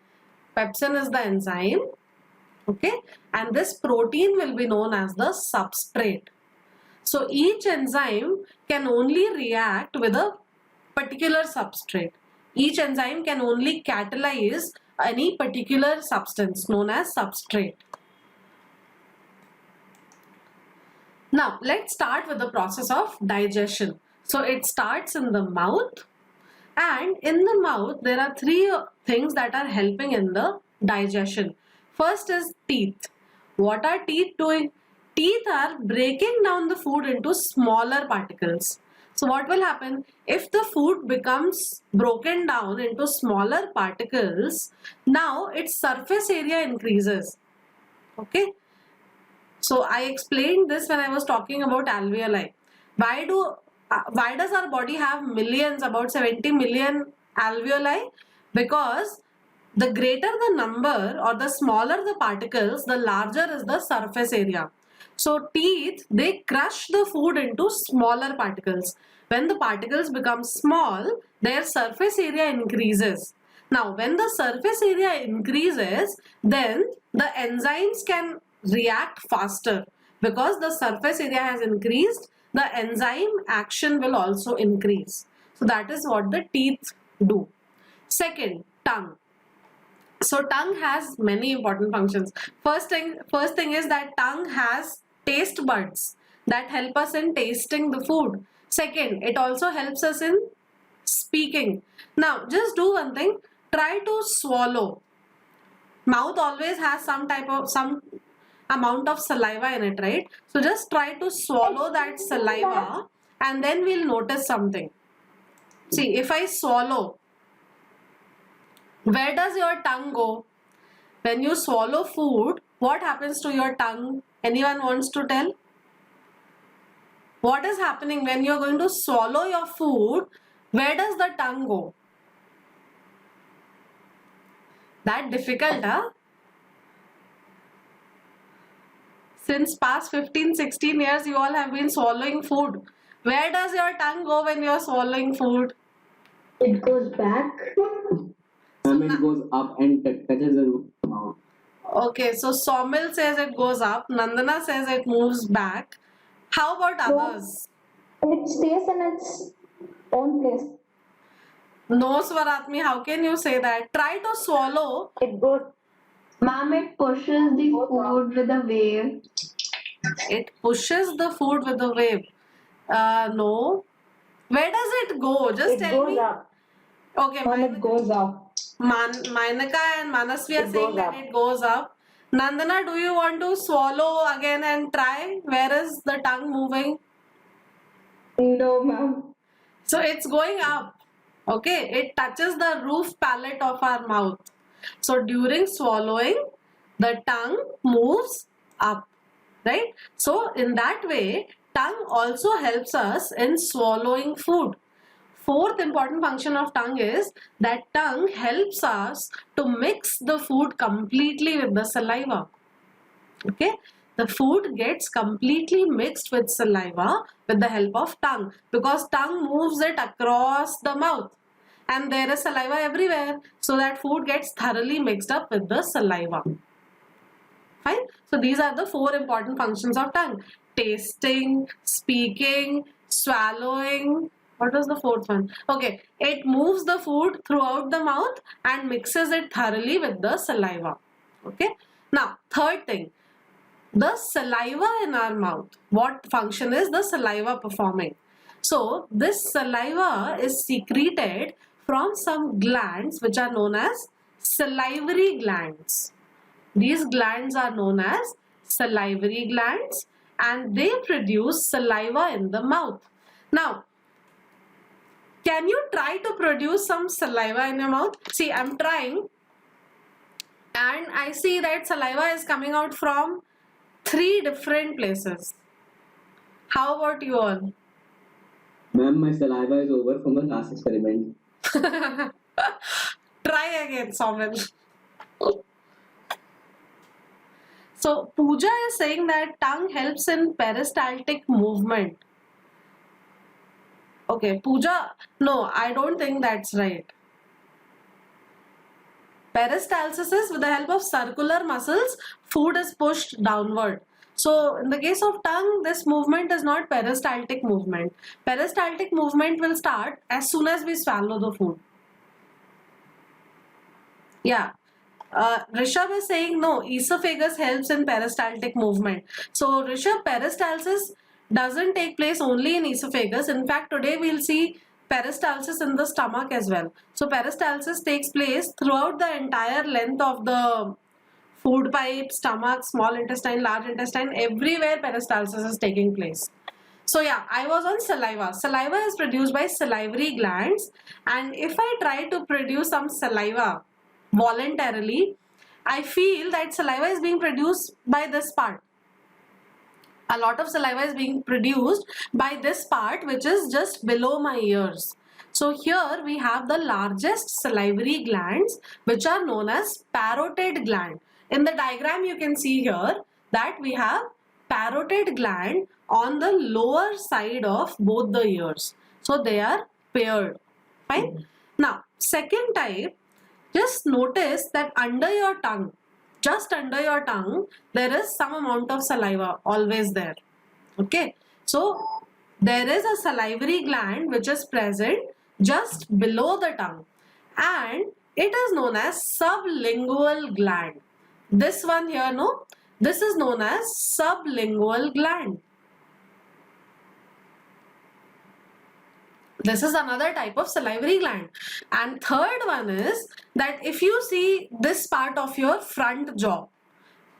Pepsin is the enzyme. Okay. And this protein will be known as the substrate. So each enzyme can only react with a particular substrate. Each enzyme can only catalyze any particular substance known as substrate. Now let's start with the process of digestion. So it starts in the mouth, and in the mouth there are 3 things that are helping in the digestion. First is teeth. What are teeth doing? Teeth are breaking down the food into smaller particles. So what will happen? If the food becomes broken down into smaller particles, now its surface area increases. Okay. So I explained this when I was talking about alveoli. Why does our body have millions, about 70 million alveoli? Because the greater the number or the smaller the particles, the larger is the surface area. So teeth, they crush the food into smaller particles. When the particles become small, their surface area increases. Now, when the surface area increases, then the enzymes can react faster. Because the surface area has increased, the enzyme action will also increase. So that is what the teeth do. Second, tongue. So tongue has many important functions. First thing is that tongue has taste buds that help us in tasting the food. Second, it also helps us in speaking. Now, just do one thing. Try to swallow. Mouth always has some amount of saliva in it, right? So just try to swallow that saliva and then we'll notice something. See, if I swallow, where does your tongue go? When you swallow food, what happens to your tongue? Anyone wants to tell? What is happening when you are going to swallow your food? Where does the tongue go? That difficult, huh? Since past 15-16 years, you all have been swallowing food. Where does your tongue go when you are swallowing food? It goes back. It goes up and touches the mouth. Okay, so Somil says it goes up. Nandana says it moves back. How about others? It stays in its own place. No, Swaratmi, how can you say that? Try to swallow. It goes. Ma'am, it pushes the food with a wave. It pushes the food with a wave. No. Where does it go? Just It tell goes me. up. Okay, Ma'am, it goes up. Mainaka and Manasvi are It saying goes that up. it goes up. Nandana, do you want to swallow again and try? Where is the tongue moving? No, ma'am. So it's going up. Okay, it touches the roof palate of our mouth. So during swallowing, the tongue moves up, right? So in that way, tongue also helps us in swallowing food. Fourth important function of tongue is that tongue helps us to mix the food completely with the saliva. Okay, the food gets completely mixed with saliva with the help of tongue, because tongue moves it across the mouth and there is saliva everywhere, so that food gets thoroughly mixed up with the saliva. Fine. So these are the four important functions of tongue: tasting, speaking, swallowing. What was the fourth one? Okay, it moves the food throughout the mouth and mixes it thoroughly with the saliva. Okay. Now, third thing, the saliva in our mouth. What function is the saliva performing? So, this saliva is secreted from some glands which are known as salivary glands. These glands are known as salivary glands and they produce saliva in the mouth. Now, can you try to produce some saliva in your mouth? See, I'm trying and I see that saliva is coming out from 3 different places. How about you all? Ma'am, my saliva is over from the last experiment. Try again, Somil. So, Pooja is saying that tongue helps in peristaltic movement. Okay, Pooja, no, I don't think that's right. Peristalsis is with the help of circular muscles, food is pushed downward. So, in the case of tongue, this movement is not peristaltic movement. Peristaltic movement will start as soon as we swallow the food. Yeah. Rishabh is saying no, esophagus helps in peristaltic movement. So Rishabh, peristalsis doesn't take place only in esophagus. In fact, today we'll see peristalsis in the stomach as well. So peristalsis takes place throughout the entire length of the food pipe, stomach, small intestine, large intestine, everywhere peristalsis is taking place. So yeah, I was on saliva. Saliva is produced by salivary glands, and if I try to produce some saliva voluntarily, I feel that saliva is being produced by this part. A lot of saliva is being produced by this part, which is just below my ears. So here we have the largest salivary glands, which are known as parotid gland. In the diagram you can see here that we have parotid gland on the lower side of both the ears. So they are paired. Fine. Now, second type, just notice that under your tongue, just under your tongue, there is some amount of saliva always there. Okay. So there is a salivary gland which is present just below the tongue, and it is known as sublingual gland. This one here, no, this is known as sublingual gland. This is another type of salivary gland. And third one is that if you see this part of your front jaw,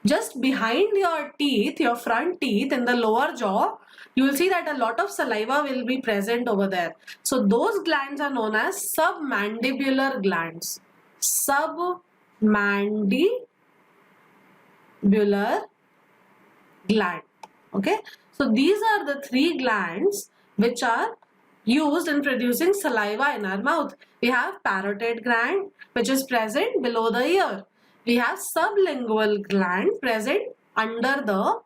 just behind your teeth, your front teeth in the lower jaw, you will see that a lot of saliva will be present over there. So those glands are known as submandibular glands. Submandibular gland. Okay. So these are the three glands which are used in producing saliva in our mouth. We have parotid gland which is present below the ear. We have sublingual gland present under the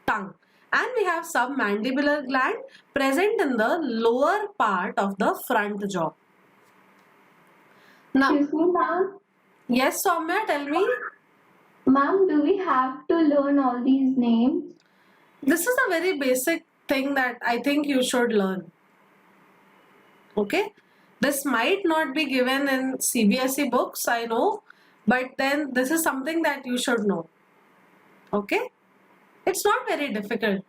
tongue, and we have submandibular gland present in the lower part of the front jaw. Now, Excuse me, ma'am. yes, Soumya, tell me. Ma'am, do we have to learn all these names? This is a very basic thing that I think you should learn. Okay, this might not be given in CBSE books, I know, but then this is something that you should know. Okay, it's not very difficult.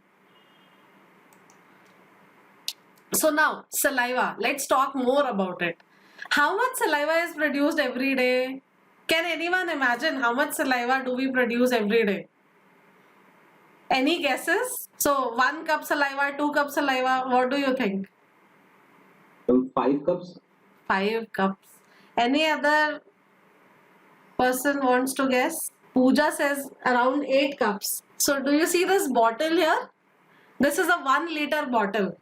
So now, saliva, let's talk more about it. How much saliva is produced every day? Can anyone imagine how much saliva do we produce every day? Any guesses? So 1 cup saliva, 2 cup saliva, what do you think? 5 cups. 5 cups. Any other person wants to guess? Pooja says around 8 cups. So do you see this bottle here? This is a 1 liter bottle.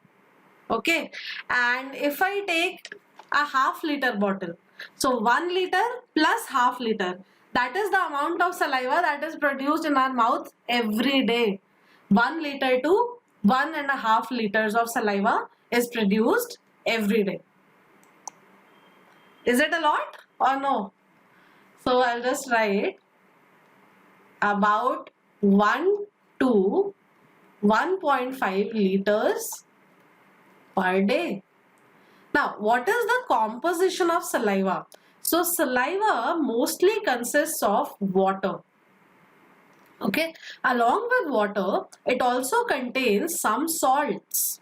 Okay. And if I take a half liter bottle, so 1 liter plus half liter, that is the amount of saliva that is produced in our mouth every day. 1 liter to 1.5 liters of saliva is produced every day. Is it a lot or no? So I'll just write about 1 to 1.5 liters per day. Now, what is the composition of saliva? So saliva mostly consists of water. Okay, along with water, it also contains some salts,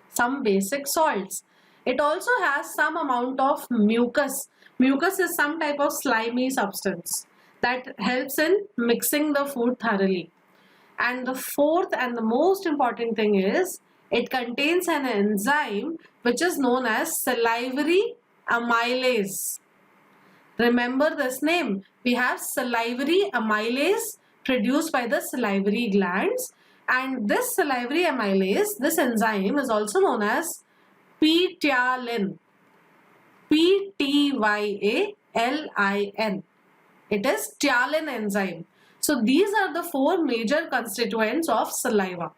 some basic salts. It also has some amount of mucus. Mucus is some type of slimy substance that helps in mixing the food thoroughly. And the fourth and the most important thing is it contains an enzyme which is known as salivary amylase. Remember this name. We have salivary amylase produced by the salivary glands, and this salivary amylase, this enzyme is also known as ptyalin. Ptyalin. It is ptyalin enzyme. So these are the 4 major constituents of saliva.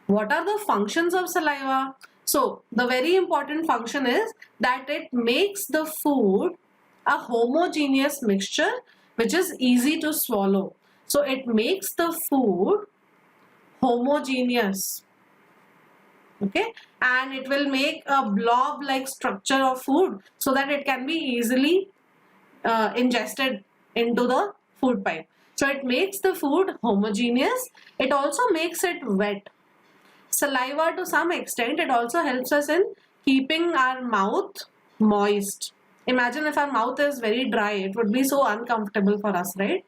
What are the functions of saliva? So the very important function is that it makes the food a homogeneous mixture which is easy to swallow. So it makes the food homogeneous. Okay, and it will make a blob like structure of food so that it can be easily ingested into the food pipe. So it makes the food homogeneous. It also makes it wet. Saliva, to some extent, it also helps us in keeping our mouth moist. Imagine if our mouth is very dry, it would be so uncomfortable for us, right?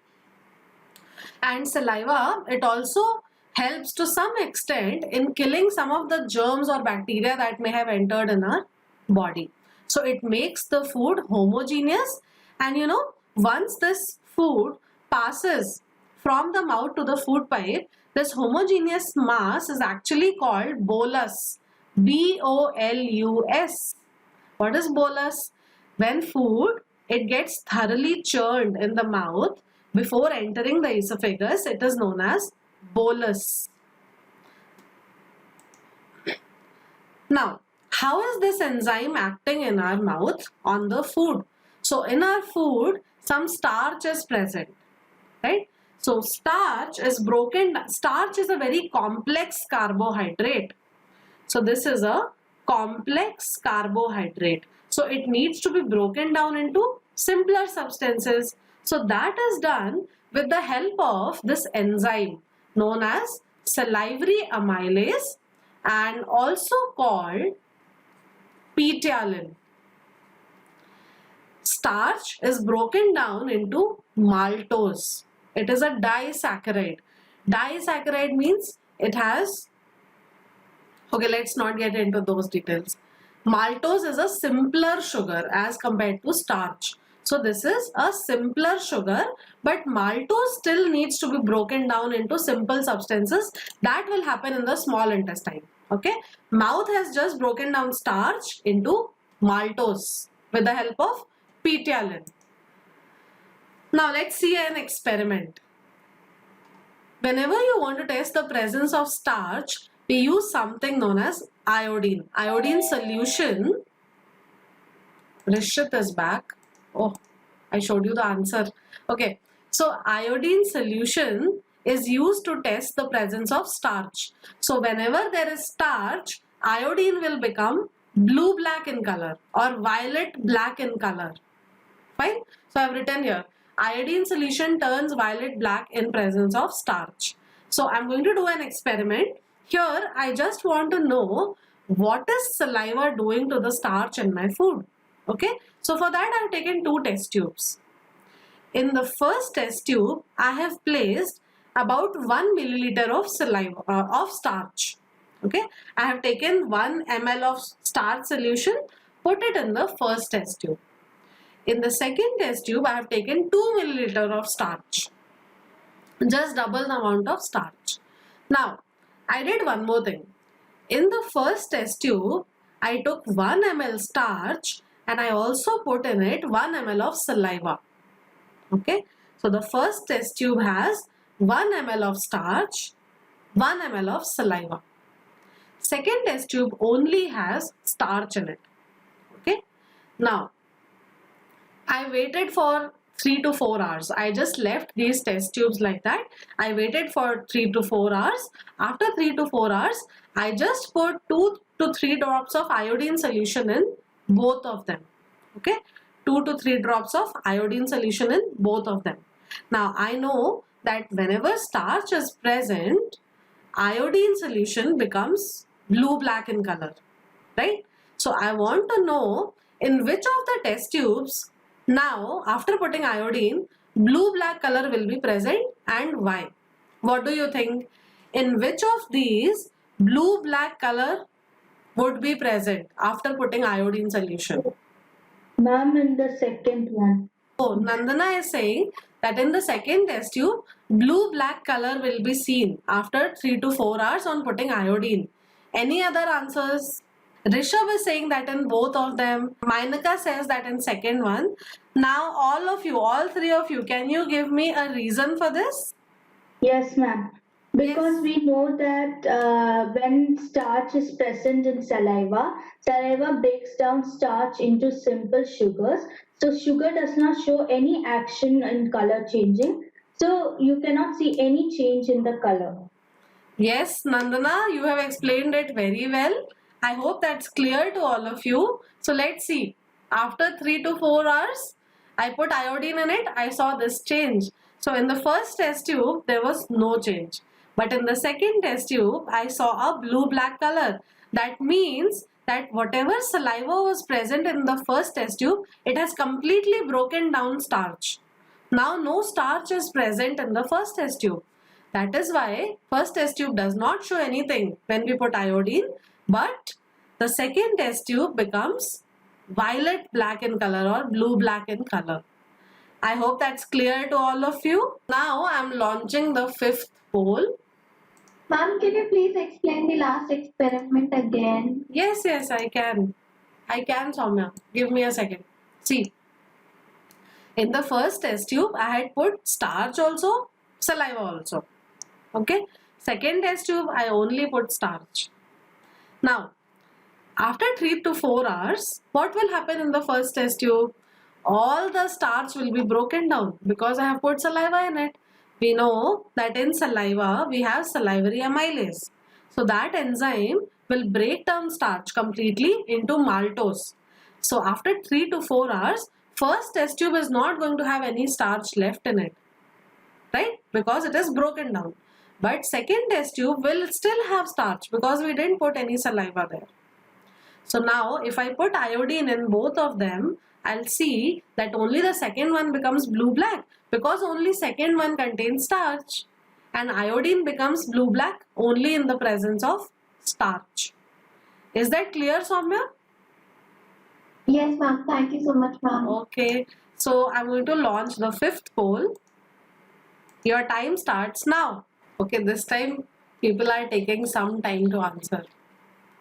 And saliva, it also helps to some extent in killing some of the germs or bacteria that may have entered in our body. So it makes the food homogeneous, and you know, once this food passes from the mouth to the food pipe, this homogeneous mass is actually called bolus. B-O-L-U-S. What is bolus? When food, it gets thoroughly churned in the mouth before entering the esophagus, it is known as bolus. Now, how is this enzyme acting in our mouth on the food? So in our food, some starch is present, right? So starch is a very complex carbohydrate. So this is a complex carbohydrate. So it needs to be broken down into simpler substances. So that is done with the help of this enzyme known as salivary amylase and also called ptyalin. Starch is broken down into maltose. It is a disaccharide. Disaccharide means it has, okay, let's not get into those details. Maltose is a simpler sugar as compared to starch. So this is a simpler sugar, but maltose still needs to be broken down into simple substances. That will happen in the small intestine. Okay, mouth has just broken down starch into maltose with the help of ptyalin. Now let's see an experiment. Whenever you want to test the presence of starch, we use something known as iodine. Iodine solution. Rishit is back. Oh, I showed you the answer. Okay, so iodine solution is used to test the presence of starch. So whenever there is starch, iodine will become blue-black in color or violet-black in color. Fine. So I have written here, iodine solution turns violet-black in presence of starch. So I'm going to do an experiment. Here I just want to know what is saliva doing to the starch in my food. Okay. So for that I have taken two test tubes. In the first test tube, I have placed about 1 milliliter of saliva of starch. Okay, I have taken 1 ml of starch solution, put it in the first test tube. In the second test tube, I have taken 2 milliliter of starch, just double the amount of starch. Now, I did one more thing. In the first test tube, I took 1 ml starch and I also put in it 1 ml of saliva. Okay, so the first test tube has 1 ml of starch, 1 ml of saliva. Second test tube only has starch in it. Okay, now I waited for 3 to 4 hours. I just left these test tubes like that. I waited for 3 to 4 hours. After 3 to 4 hours, I just put 2 to 3 drops of iodine solution in both of them. Okay, 2 to 3 drops of iodine solution in both of them. Now I know that whenever starch is present, iodine solution becomes blue-black in color, right? So I want to know in which of the test tubes now after putting iodine, blue-black color will be present and why? What do you think? In which of these blue-black color would be present after putting iodine solution? Ma'am, in the second one. Oh, Nandana is saying that in the second test tube, blue-black color will be seen after 3 to 4 hours on putting iodine. Any other answers? Rishabh is saying that in both of them. Mainaka says that in second one. Now all of you, all three of you, can you give me a reason for this? Yes, ma'am. Because Yes. we know that when starch is present in saliva, saliva breaks down starch into simple sugars. So sugar does not show any action in color changing. So you cannot see any change in the color. Yes, Nandana, you have explained it very well. I hope that's clear to all of you. So let's see. After 3 to 4 hours, I put iodine in it. I saw this change. So in the first test tube, there was no change. But in the second test tube, I saw a blue-black color. That means that whatever saliva was present in the first test tube, it has completely broken down starch. Now no starch is present in the first test tube. That is why first test tube does not show anything when we put iodine, but the second test tube becomes violet black in color or blue black in color. I hope that's clear to all of you. Now I'm launching the fifth poll. Ma'am, can you please explain the last experiment again? Yes, I can. I can, Soumya. Give me a second. See, in the first test tube, I had put starch also, saliva also. Okay. Second test tube, I only put starch. Now, After 3 to 4 hours, what will happen in the first test tube? All the starch will be broken down because I have put saliva in it. We know that in saliva we have salivary amylase. So that enzyme will break down starch completely into maltose. So after 3 to 4 hours, first test tube is not going to have any starch left in it, right? Because it is broken down. But second test tube will still have starch because we didn't put any saliva there. So now if I put iodine in both of them, I'll see that only the second one becomes blue-black because only second one contains starch, and iodine becomes blue-black only in the presence of starch. Is that clear, Soumya? Yes, ma'am. Thank you so much, ma'am. Okay, so I'm going to launch the fifth poll. Your time starts now. Okay, this time people are taking some time to answer.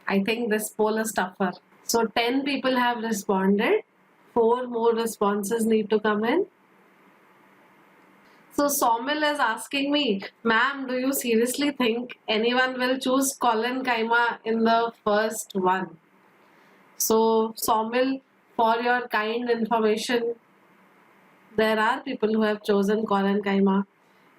I think this poll is tougher. So 10 people have responded. 4 more responses need to come in. So Somil is asking me, ma'am, do you seriously think anyone will choose Colin-Kaima in the first one? So Somil, for your kind information, there are people who have chosen Colin-Kaima,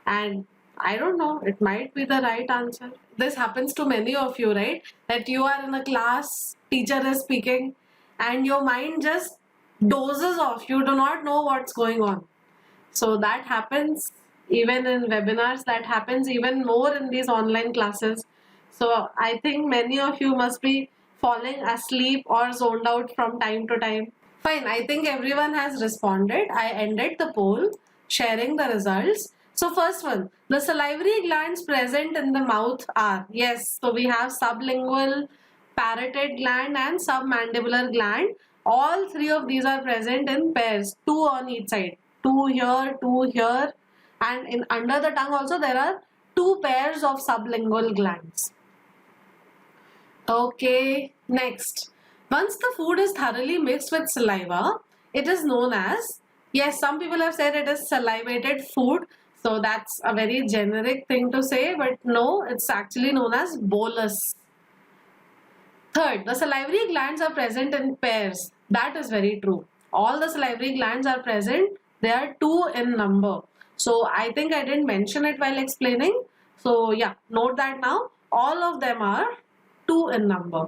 and I don't know, it might be the right answer. This happens to many of you, right? That you are in a class, teacher is speaking, and your mind just dozes off. You do not know what's going on. So that happens even in webinars, that happens even more in these online classes. So I think many of you must be falling asleep or zoned out from time to time. Fine, I think everyone has responded. I ended the poll, sharing the results. So first one, the salivary glands present in the mouth are, yes, so we have sublingual, parotid gland and submandibular gland. All three of these are present in pairs, 2 on each side. 2 here, and in under the tongue also there are 2 pairs of sublingual glands. Okay, next. Once the food is thoroughly mixed with saliva, it is known as, yes, some people have said it is salivated food. So that's a very generic thing to say, but no, it's actually known as bolus. Third, the salivary glands are present in pairs. That is very true. All the salivary glands are present. They are 2 in number. So I think I didn't mention it while explaining. So yeah, note that now. All of them are 2 in number.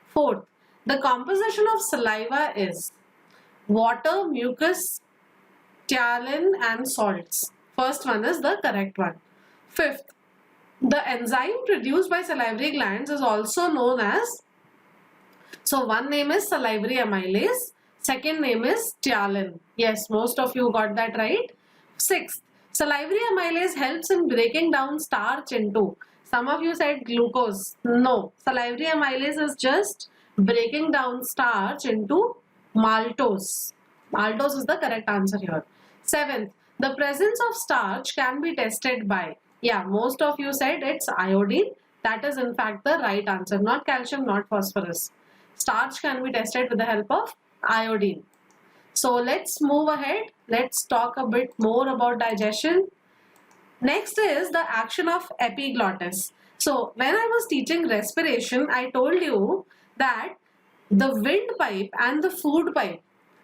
Fourth, the composition of saliva is water, mucus, ptyalin and salts. First one is the correct one. Fifth, the enzyme produced by salivary glands is also known as, so one name is salivary amylase, second name is ptyalin. Yes, most of you got that right. Sixth, salivary amylase helps in breaking down starch into, some of you said glucose. No, salivary amylase is just breaking down starch into maltose. Maltose is the correct answer here. Seventh, the presence of starch can be tested by, yeah, most of you said it's iodine. That is in fact the right answer, not calcium, not phosphorus. Starch can be tested with the help of iodine. So let's move ahead. Let's talk a bit more about digestion. Next is the action of epiglottis. So when I was teaching respiration, I told you that the windpipe and the food pipe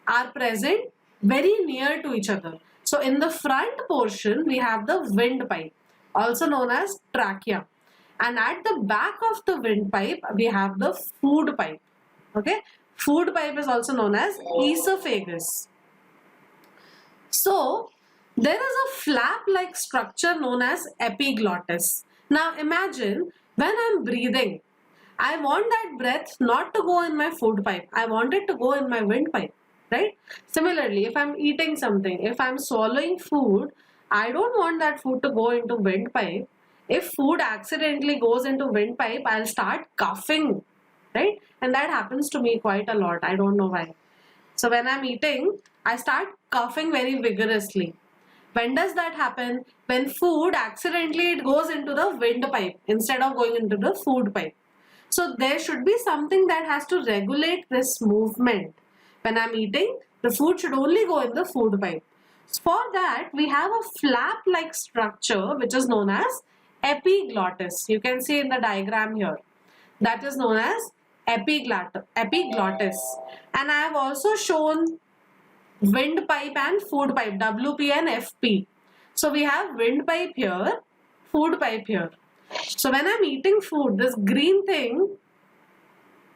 are present very near to each other. So in the front portion, we have the windpipe, also known as trachea. And at the back of the windpipe, we have the food pipe. Okay, food pipe is also known as esophagus. So there is a flap-like structure known as epiglottis. Now imagine when I'm breathing, I want that breath not to go in my food pipe. I want it to go in my windpipe, right? Similarly, if I'm eating something, if I'm swallowing food, I don't want that food to go into windpipe. If food accidentally goes into windpipe, I'll start coughing, right? And that happens to me quite a lot. I don't know why. So when I'm eating, I start coughing very vigorously. When does that happen? When food accidentally it goes into the windpipe instead of going into the food pipe. So there should be something that has to regulate this movement. When I'm eating, the food should only go in the food pipe. For that, we have a flap-like structure which is known as epiglottis. You can see in the diagram here. That is known as epiglottis, and I have also shown windpipe and food pipe, WP and FP. So we have windpipe here, food pipe here. So when I'm eating food, this green thing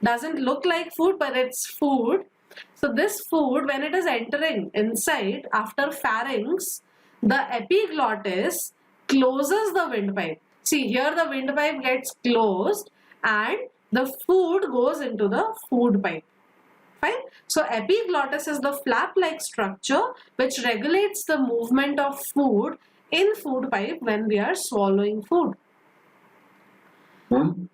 doesn't look like food, but it's food. So this food, when it is entering inside after pharynx, the epiglottis closes the windpipe. See, here the windpipe gets closed and the food goes into the food pipe. Fine. So epiglottis is the flap-like structure which regulates the movement of food in food pipe when we are swallowing food. Ma'am,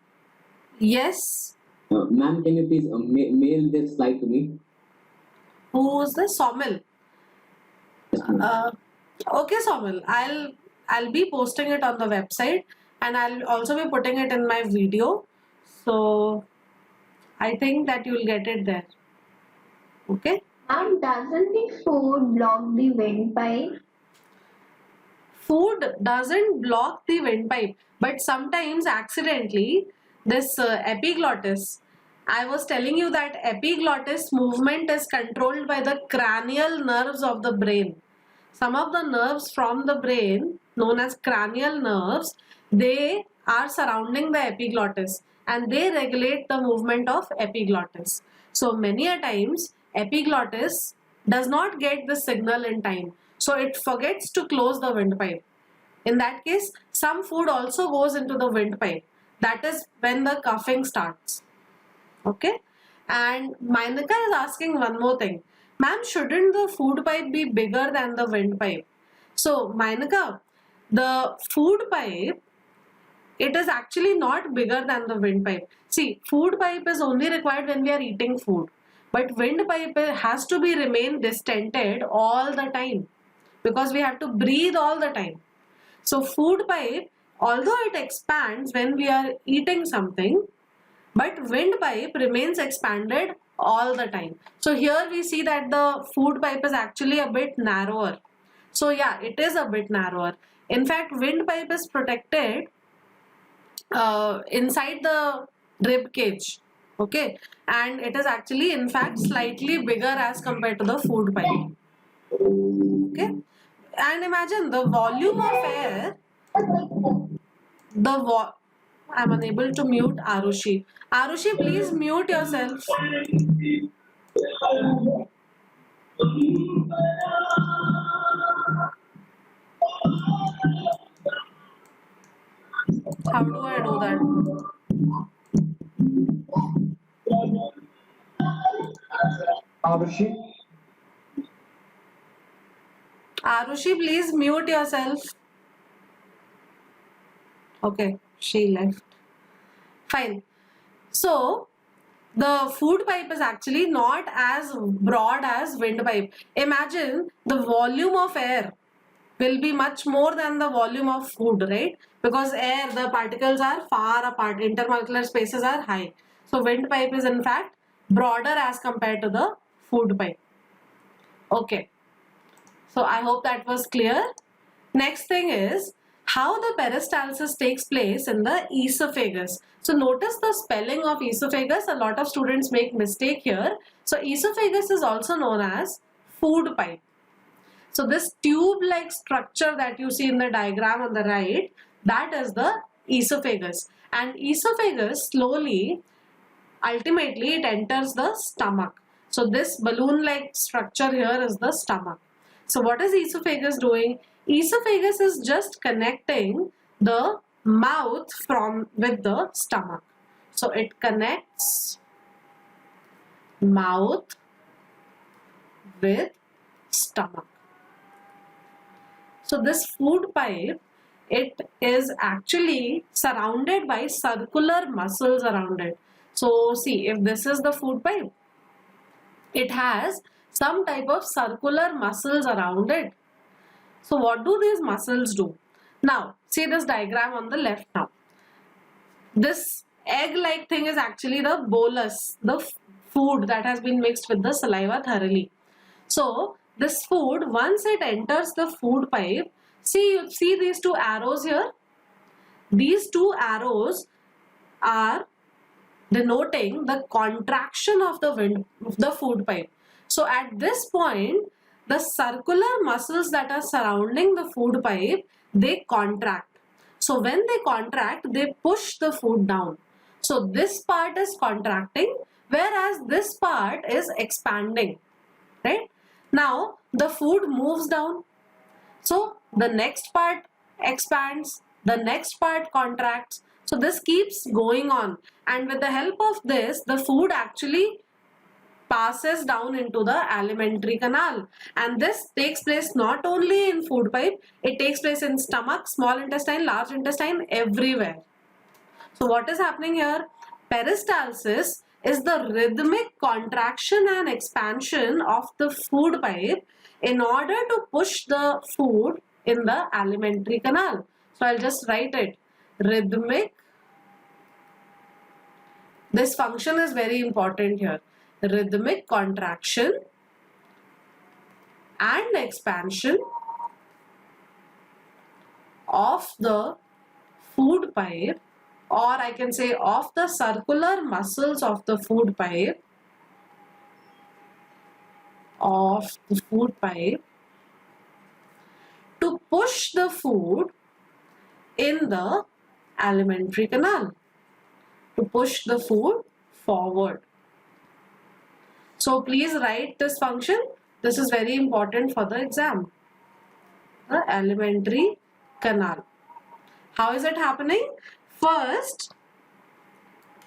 Yes. ma'am, can you please mail this slide to me? Who's the Somil? Yes, ma'am. Okay, Somil. I'll be posting it on the website and I'll also be putting it in my video. So I think that you'll get it there. Okay. Ma'am, doesn't the food block the windpipe? Food doesn't block the windpipe, but sometimes accidentally this epiglottis. I was telling you that epiglottis movement is controlled by the cranial nerves of the brain. Some of the nerves from the brain, known as cranial nerves, they are surrounding the epiglottis and they regulate the movement of epiglottis. So many a times epiglottis does not get the signal in time. So it forgets to close the windpipe. In that case, some food also goes into the windpipe. That is when the coughing starts. Okay. And Mainika is asking one more thing. Ma'am, shouldn't the food pipe be bigger than the windpipe? So, Mainika, the food pipe, it is actually not bigger than the windpipe. See, food pipe is only required when we are eating food. But windpipe has to be remain distended all the time because we have to breathe all the time. So, food pipe, although it expands when we are eating something, but windpipe remains expanded all the time. So here we see that the food pipe is actually a bit narrower. So yeah, it is a bit narrower. In fact, windpipe is protected inside the rib cage. Okay, and it is actually in fact slightly bigger as compared to the food pipe. Okay, and imagine the volume of air. I'm unable to mute Arushi. Arushi, please mute yourself. How do I do that? Arushi, Arushi, please mute yourself. Okay, she left. Fine. So, the food pipe is actually not as broad as windpipe. Imagine the volume of air will be much more than the volume of food, right? Because air, the particles are far apart, intermolecular spaces are high. So, windpipe is in fact broader as compared to the food pipe. Okay. So, I hope that was clear. Next thing is how the peristalsis takes place in the esophagus. So notice the spelling of esophagus. A lot of students make mistake here. So esophagus is also known as food pipe. So this tube-like structure that you see in the diagram on the right, that is the esophagus. And esophagus slowly, ultimately it enters the stomach. So this balloon-like structure here is the stomach. So what is esophagus doing? Esophagus is just connecting the mouth with the stomach. So it connects mouth with stomach. So this food pipe, it is actually surrounded by circular muscles around it. So see, if this is the food pipe, it has some type of circular muscles around it. So what do these muscles do? Now, see this diagram on the left now. This egg-like thing is actually the bolus, the food that has been mixed with the saliva thoroughly. So, this food, once it enters the food pipe, see, you see these two arrows here? These two arrows are denoting the contraction of the food pipe. So at this point, the circular muscles that are surrounding the food pipe, they contract. So when they contract, they push the food down. So this part is contracting, whereas this part is expanding, right? Now the food moves down. So the next part expands, the next part contracts. So this keeps going on, and with the help of this, the food actually passes down into the alimentary canal, and this takes place not only in food pipe, it takes place in stomach, small intestine, large intestine, everywhere. So what is happening here? Peristalsis is the rhythmic contraction and expansion of the food pipe in order to push the food in the alimentary canal. So I'll just write it. Rhythmic. This function is very important here. Rhythmic contraction and expansion of the food pipe, or I can say of the circular muscles of the food pipe, to push the food in the alimentary canal, to push the food forward. So please write this function. This is very important for the exam. The alimentary canal. How is it happening? First,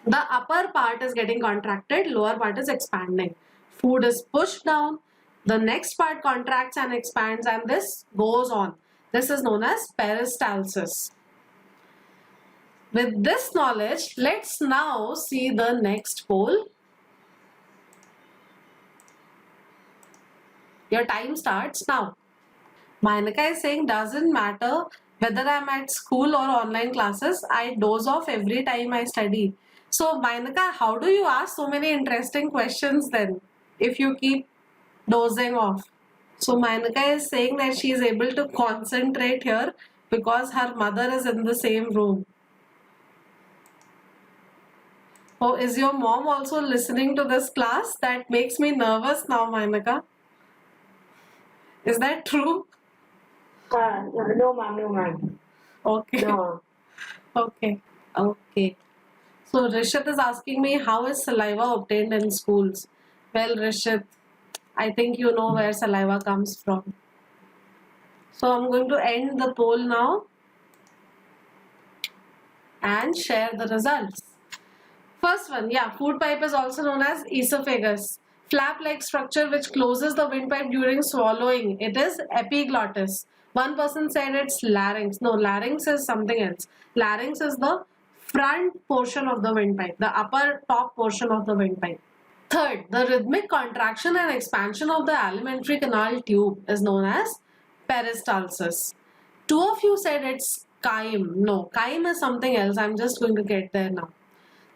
the upper part is getting contracted, lower part is expanding. Food is pushed down, the next part contracts and expands, and this goes on. This is known as peristalsis. With this knowledge, let's now see the next poll. Your time starts now. Mainika is saying, doesn't matter whether I'm at school or online classes, I doze off every time I study. So Mainika, how do you ask so many interesting questions then, if you keep dozing off? So Mainika is saying that she is able to concentrate here because her mother is in the same room. Oh, is your mom also listening to this class? That makes me nervous now, Mainika. Is that true? No, ma'am, no, ma'am. Okay. No. Okay. Okay. So Rishit is asking me, how is saliva obtained in schools? Well, Rishit, I think you know where saliva comes from. So I'm going to end the poll now and share the results. First one, yeah, food pipe is also known as esophagus. Flap-like structure which closes the windpipe during swallowing. It is epiglottis. One person said it's larynx. No, larynx is something else. Larynx is the front portion of the windpipe, the upper top portion of the windpipe. Third, the rhythmic contraction and expansion of the alimentary canal tube is known as peristalsis. Two of you said it's chyme. No, chyme is something else. I'm just going to get there now.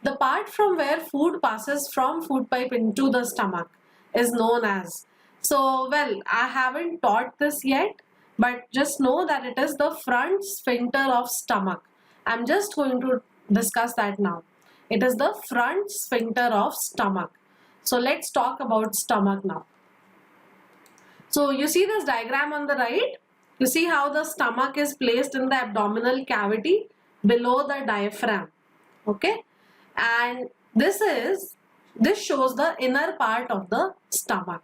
The part from where food passes from food pipe into the stomach is known as. So, well, I haven't taught this yet, but just know that it is the front sphincter of stomach. I'm just going to discuss that now. It is the front sphincter of stomach. So, let's talk about stomach now. So, you see this diagram on the right? You see how the stomach is placed in the abdominal cavity below the diaphragm. Okay? And this shows the inner part of the stomach.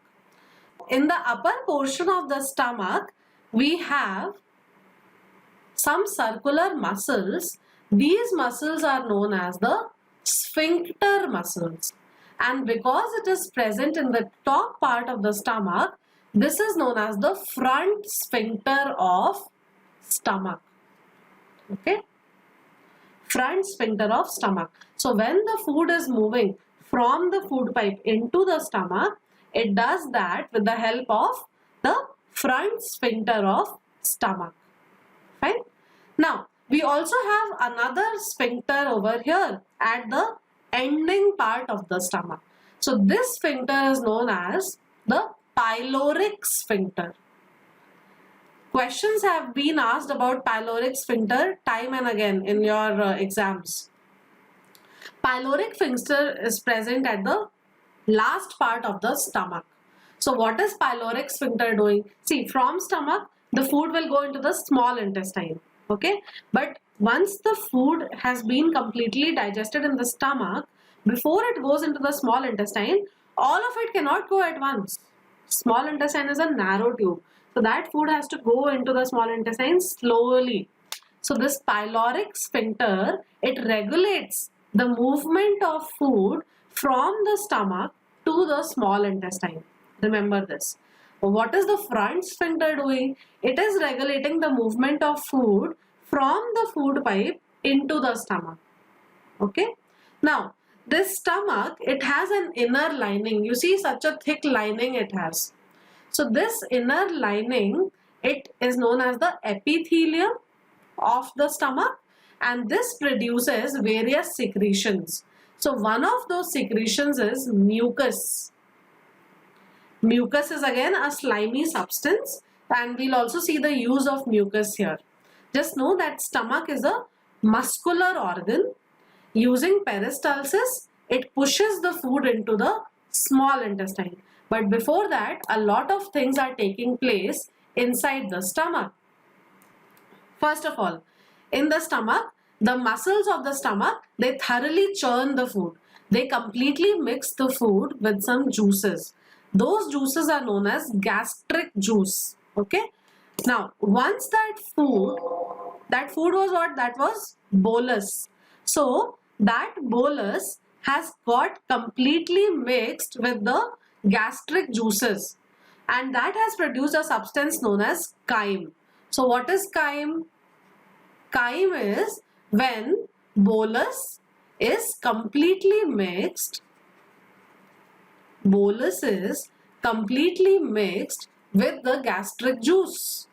In the upper portion of the stomach, we have some circular muscles. These muscles are known as the sphincter muscles. And because it is present in the top part of the stomach, this is known as the front sphincter of stomach. Okay? Front sphincter of stomach. So when the food is moving from the food pipe into the stomach, it does that with the help of the front sphincter of stomach. Fine. Now, we also have another sphincter over here at the ending part of the stomach. So this sphincter is known as the pyloric sphincter. Questions have been asked about pyloric sphincter time and again in your exams. Pyloric sphincter is present at the last part of the stomach. So what is pyloric sphincter doing? See, from stomach, the food will go into the small intestine. Okay, but once the food has been completely digested in the stomach, before it goes into the small intestine, all of it cannot go at once. Small intestine is a narrow tube, so that food has to go into the small intestine slowly. So this pyloric sphincter, it regulates the movement of food from the stomach to the small intestine. Remember this. What is the front sphincter doing? It is regulating the movement of food from the food pipe into the stomach. Okay. Now, this stomach, it has an inner lining. You see, such a thick lining it has. So this inner lining, it is known as the epithelium of the stomach, and this produces various secretions. So one of those secretions is mucus. Mucus is again a slimy substance, and we'll also see the use of mucus here. Just know that stomach is a muscular organ. Using peristalsis, it pushes the food into the small intestine. But before that, a lot of things are taking place inside the stomach. First of all, in the stomach, the muscles of the stomach, they thoroughly churn the food. They completely mix the food with some juices. Those juices are known as gastric juice. Okay. Now, once that food was what? That was bolus. So, that bolus has got completely mixed with the gastric juices, and that has produced a substance known as chyme. So, what is chyme? Chyme is when bolus is completely mixed. Bolus is completely mixed with the gastric juice.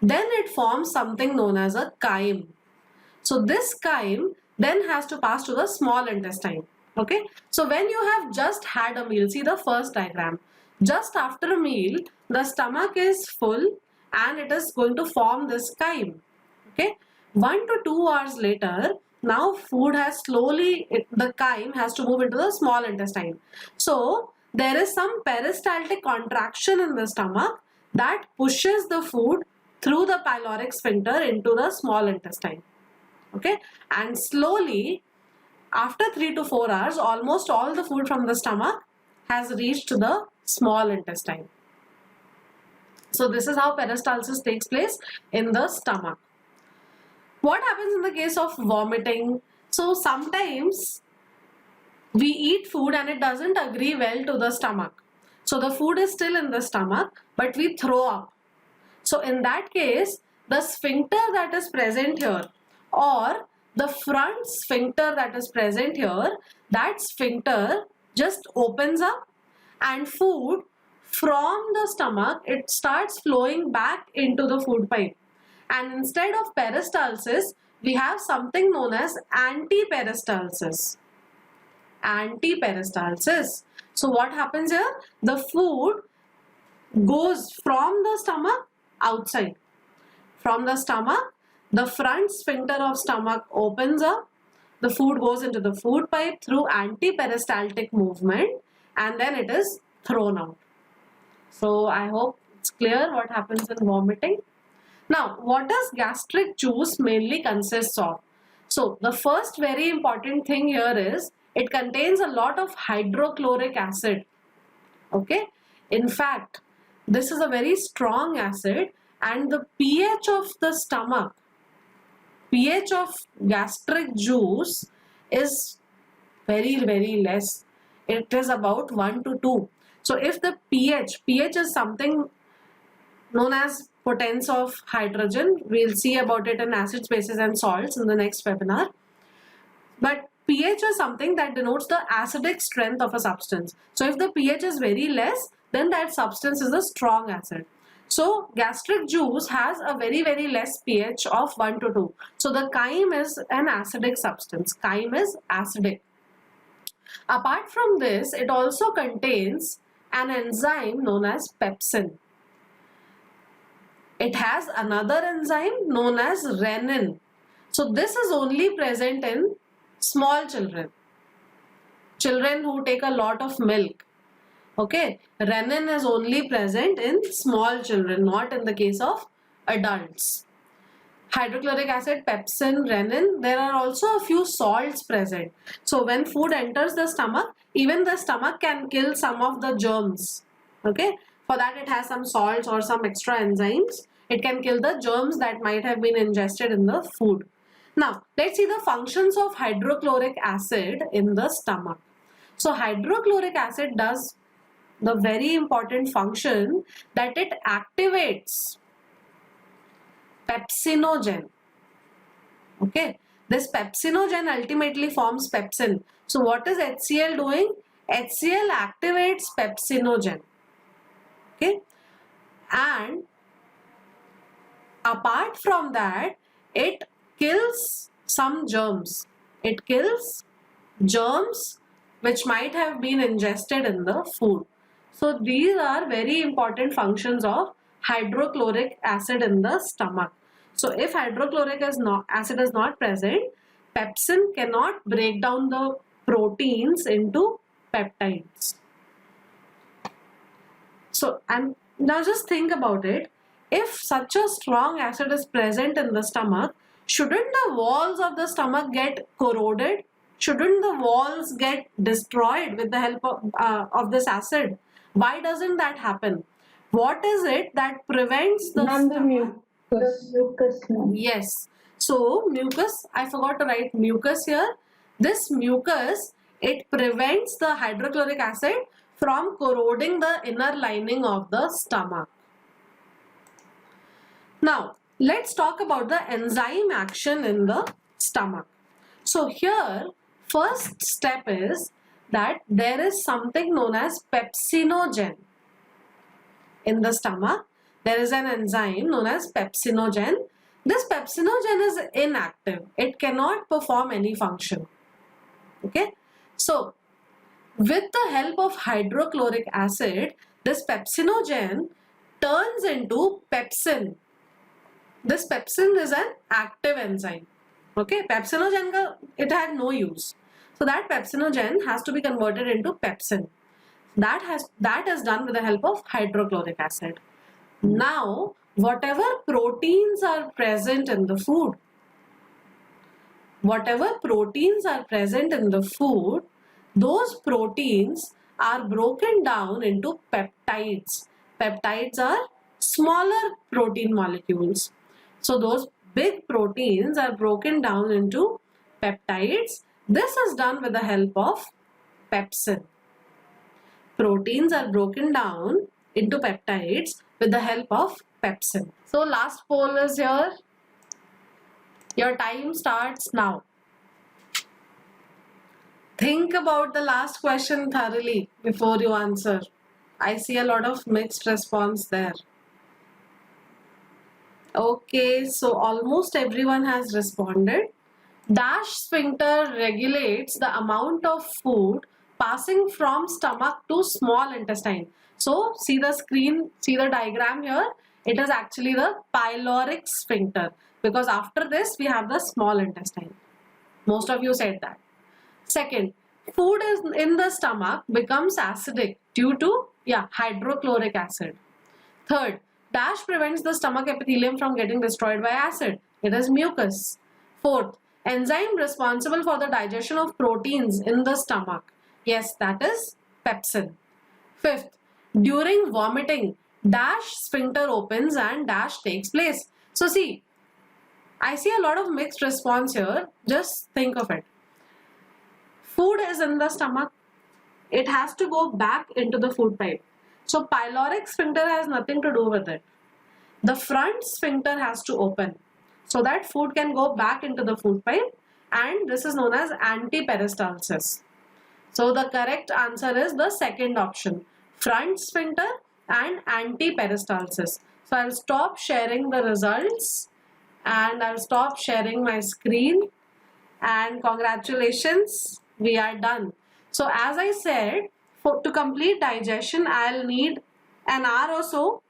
Then it forms something known as a chyme. So this chyme then has to pass to the small intestine. Okay. So when you have just had a meal, see the first diagram. Just after a meal, the stomach is full and it is going to form this chyme. Okay. 1 to 2 hours later, now food has slowly, the chyme has to move into the small intestine. So there is some peristaltic contraction in the stomach that pushes the food through the pyloric sphincter into the small intestine. Okay, and slowly after 3 to 4 hours, almost all the food from the stomach has reached the small intestine. So this is how peristalsis takes place in the stomach. What happens in the case of vomiting? So sometimes we eat food and it doesn't agree well to the stomach. So the food is still in the stomach, but we throw up. So in that case, the sphincter that is present here, or the front sphincter that is present here, that sphincter just opens up and food from the stomach, it starts flowing back into the food pipe. And instead of peristalsis, we have something known as antiperistalsis. Antiperistalsis. So what happens here? The food goes from the stomach outside. From the stomach, the front sphincter of stomach opens up. The food goes into the food pipe through antiperistaltic movement, and then it is thrown out. So I hope it's clear what happens in vomiting. Now, what does gastric juice mainly consists of? So the first very important thing here is it contains a lot of hydrochloric acid. Okay. In fact, this is a very strong acid, and the pH of the stomach, pH of gastric juice is very, very less. It is about 1 to 2. So if the pH is something known as potence of hydrogen. We'll see about it in acids, bases and salts in the next webinar. But pH is something that denotes the acidic strength of a substance. So if the pH is very less, then that substance is a strong acid. So gastric juice has a very, very less pH of 1 to 2. So the chyme is an acidic substance. Chyme is acidic. Apart from this, it also contains an enzyme known as pepsin. It has another enzyme known as renin. So this is only present in small children, children who take a lot of milk. Okay, renin is only present in small children, not in the case of adults. Hydrochloric acid, pepsin, renin, there are also a few salts present. So when food enters the stomach, even the stomach can kill some of the germs. Okay, for that it has some salts or some extra enzymes. It can kill the germs that might have been ingested in the food. Now, let's see the functions of hydrochloric acid in the stomach. So hydrochloric acid does the very important function that it activates pepsinogen. Okay, this pepsinogen ultimately forms pepsin. So what is HCl doing? HCl activates pepsinogen. Okay, and apart from that, it kills some germs. It kills germs which might have been ingested in the food. So these are very important functions of hydrochloric acid in the stomach. So if hydrochloric acid is not present, pepsin cannot break down the proteins into peptides. So, and now just think about it. If such a strong acid is present in the stomach, shouldn't the walls of the stomach get corroded? Shouldn't the walls get destroyed with the help of this acid? Why doesn't that happen? What is it that prevents the Ma'am, the stomach? Mucus. Ma'am. Yes. So mucus, I forgot to write mucus here. This mucus, it prevents the hydrochloric acid from corroding the inner lining of the stomach. Now, let's talk about the enzyme action in the stomach. So here, first step is that there is something known as pepsinogen in the stomach. There is an enzyme known as pepsinogen. This pepsinogen is inactive. It cannot perform any function. Okay. So, with the help of hydrochloric acid, this pepsinogen turns into pepsin. This pepsin is an active enzyme. Okay, pepsinogen, it had no use. So that pepsinogen has to be converted into pepsin. That is done with the help of hydrochloric acid. Now, whatever proteins are present in the food, those proteins are broken down into peptides. Peptides are smaller protein molecules. So those big proteins are broken down into peptides. This is done with the help of pepsin. Proteins are broken down into peptides with the help of pepsin. So last poll is here. Your time starts now. Think about the last question thoroughly before you answer. I see a lot of mixed response there. Okay, so almost everyone has responded. Dash sphincter regulates the amount of food passing from stomach to small intestine. So see the screen, see the diagram here. It is actually the pyloric sphincter, because after this we have the small intestine. Most of you said that. Second, food is in the stomach becomes acidic due to hydrochloric acid. Third, dash prevents the stomach epithelium from getting destroyed by acid. It is mucus. Fourth, enzyme responsible for the digestion of proteins in the stomach. Yes, that is pepsin. Fifth, during vomiting, dash sphincter opens and dash takes place. So see, I see a lot of mixed response here. Just think of it. Food is in the stomach. It has to go back into the food pipe. So pyloric sphincter has nothing to do with it. The front sphincter has to open so that food can go back into the food pipe, and this is known as antiperistalsis. So the correct answer is the second option, front sphincter and antiperistalsis. So I'll stop sharing the results and I'll stop sharing my screen, and congratulations, we are done. So as I said, to complete digestion, I'll need an hour or so,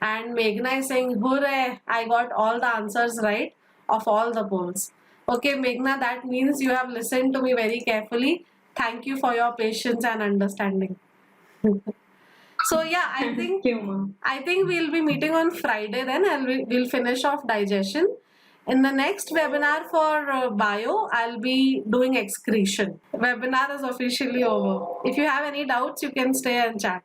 and Meghna is saying, hooray, I got all the answers right of all the polls. Okay, Meghna, that means you have listened to me very carefully. Thank you for your patience and understanding. So yeah, I think we'll be meeting on Friday then, and we'll finish off digestion. In the next webinar for bio, I'll be doing excretion. Webinar is officially over. If you have any doubts, you can stay and chat.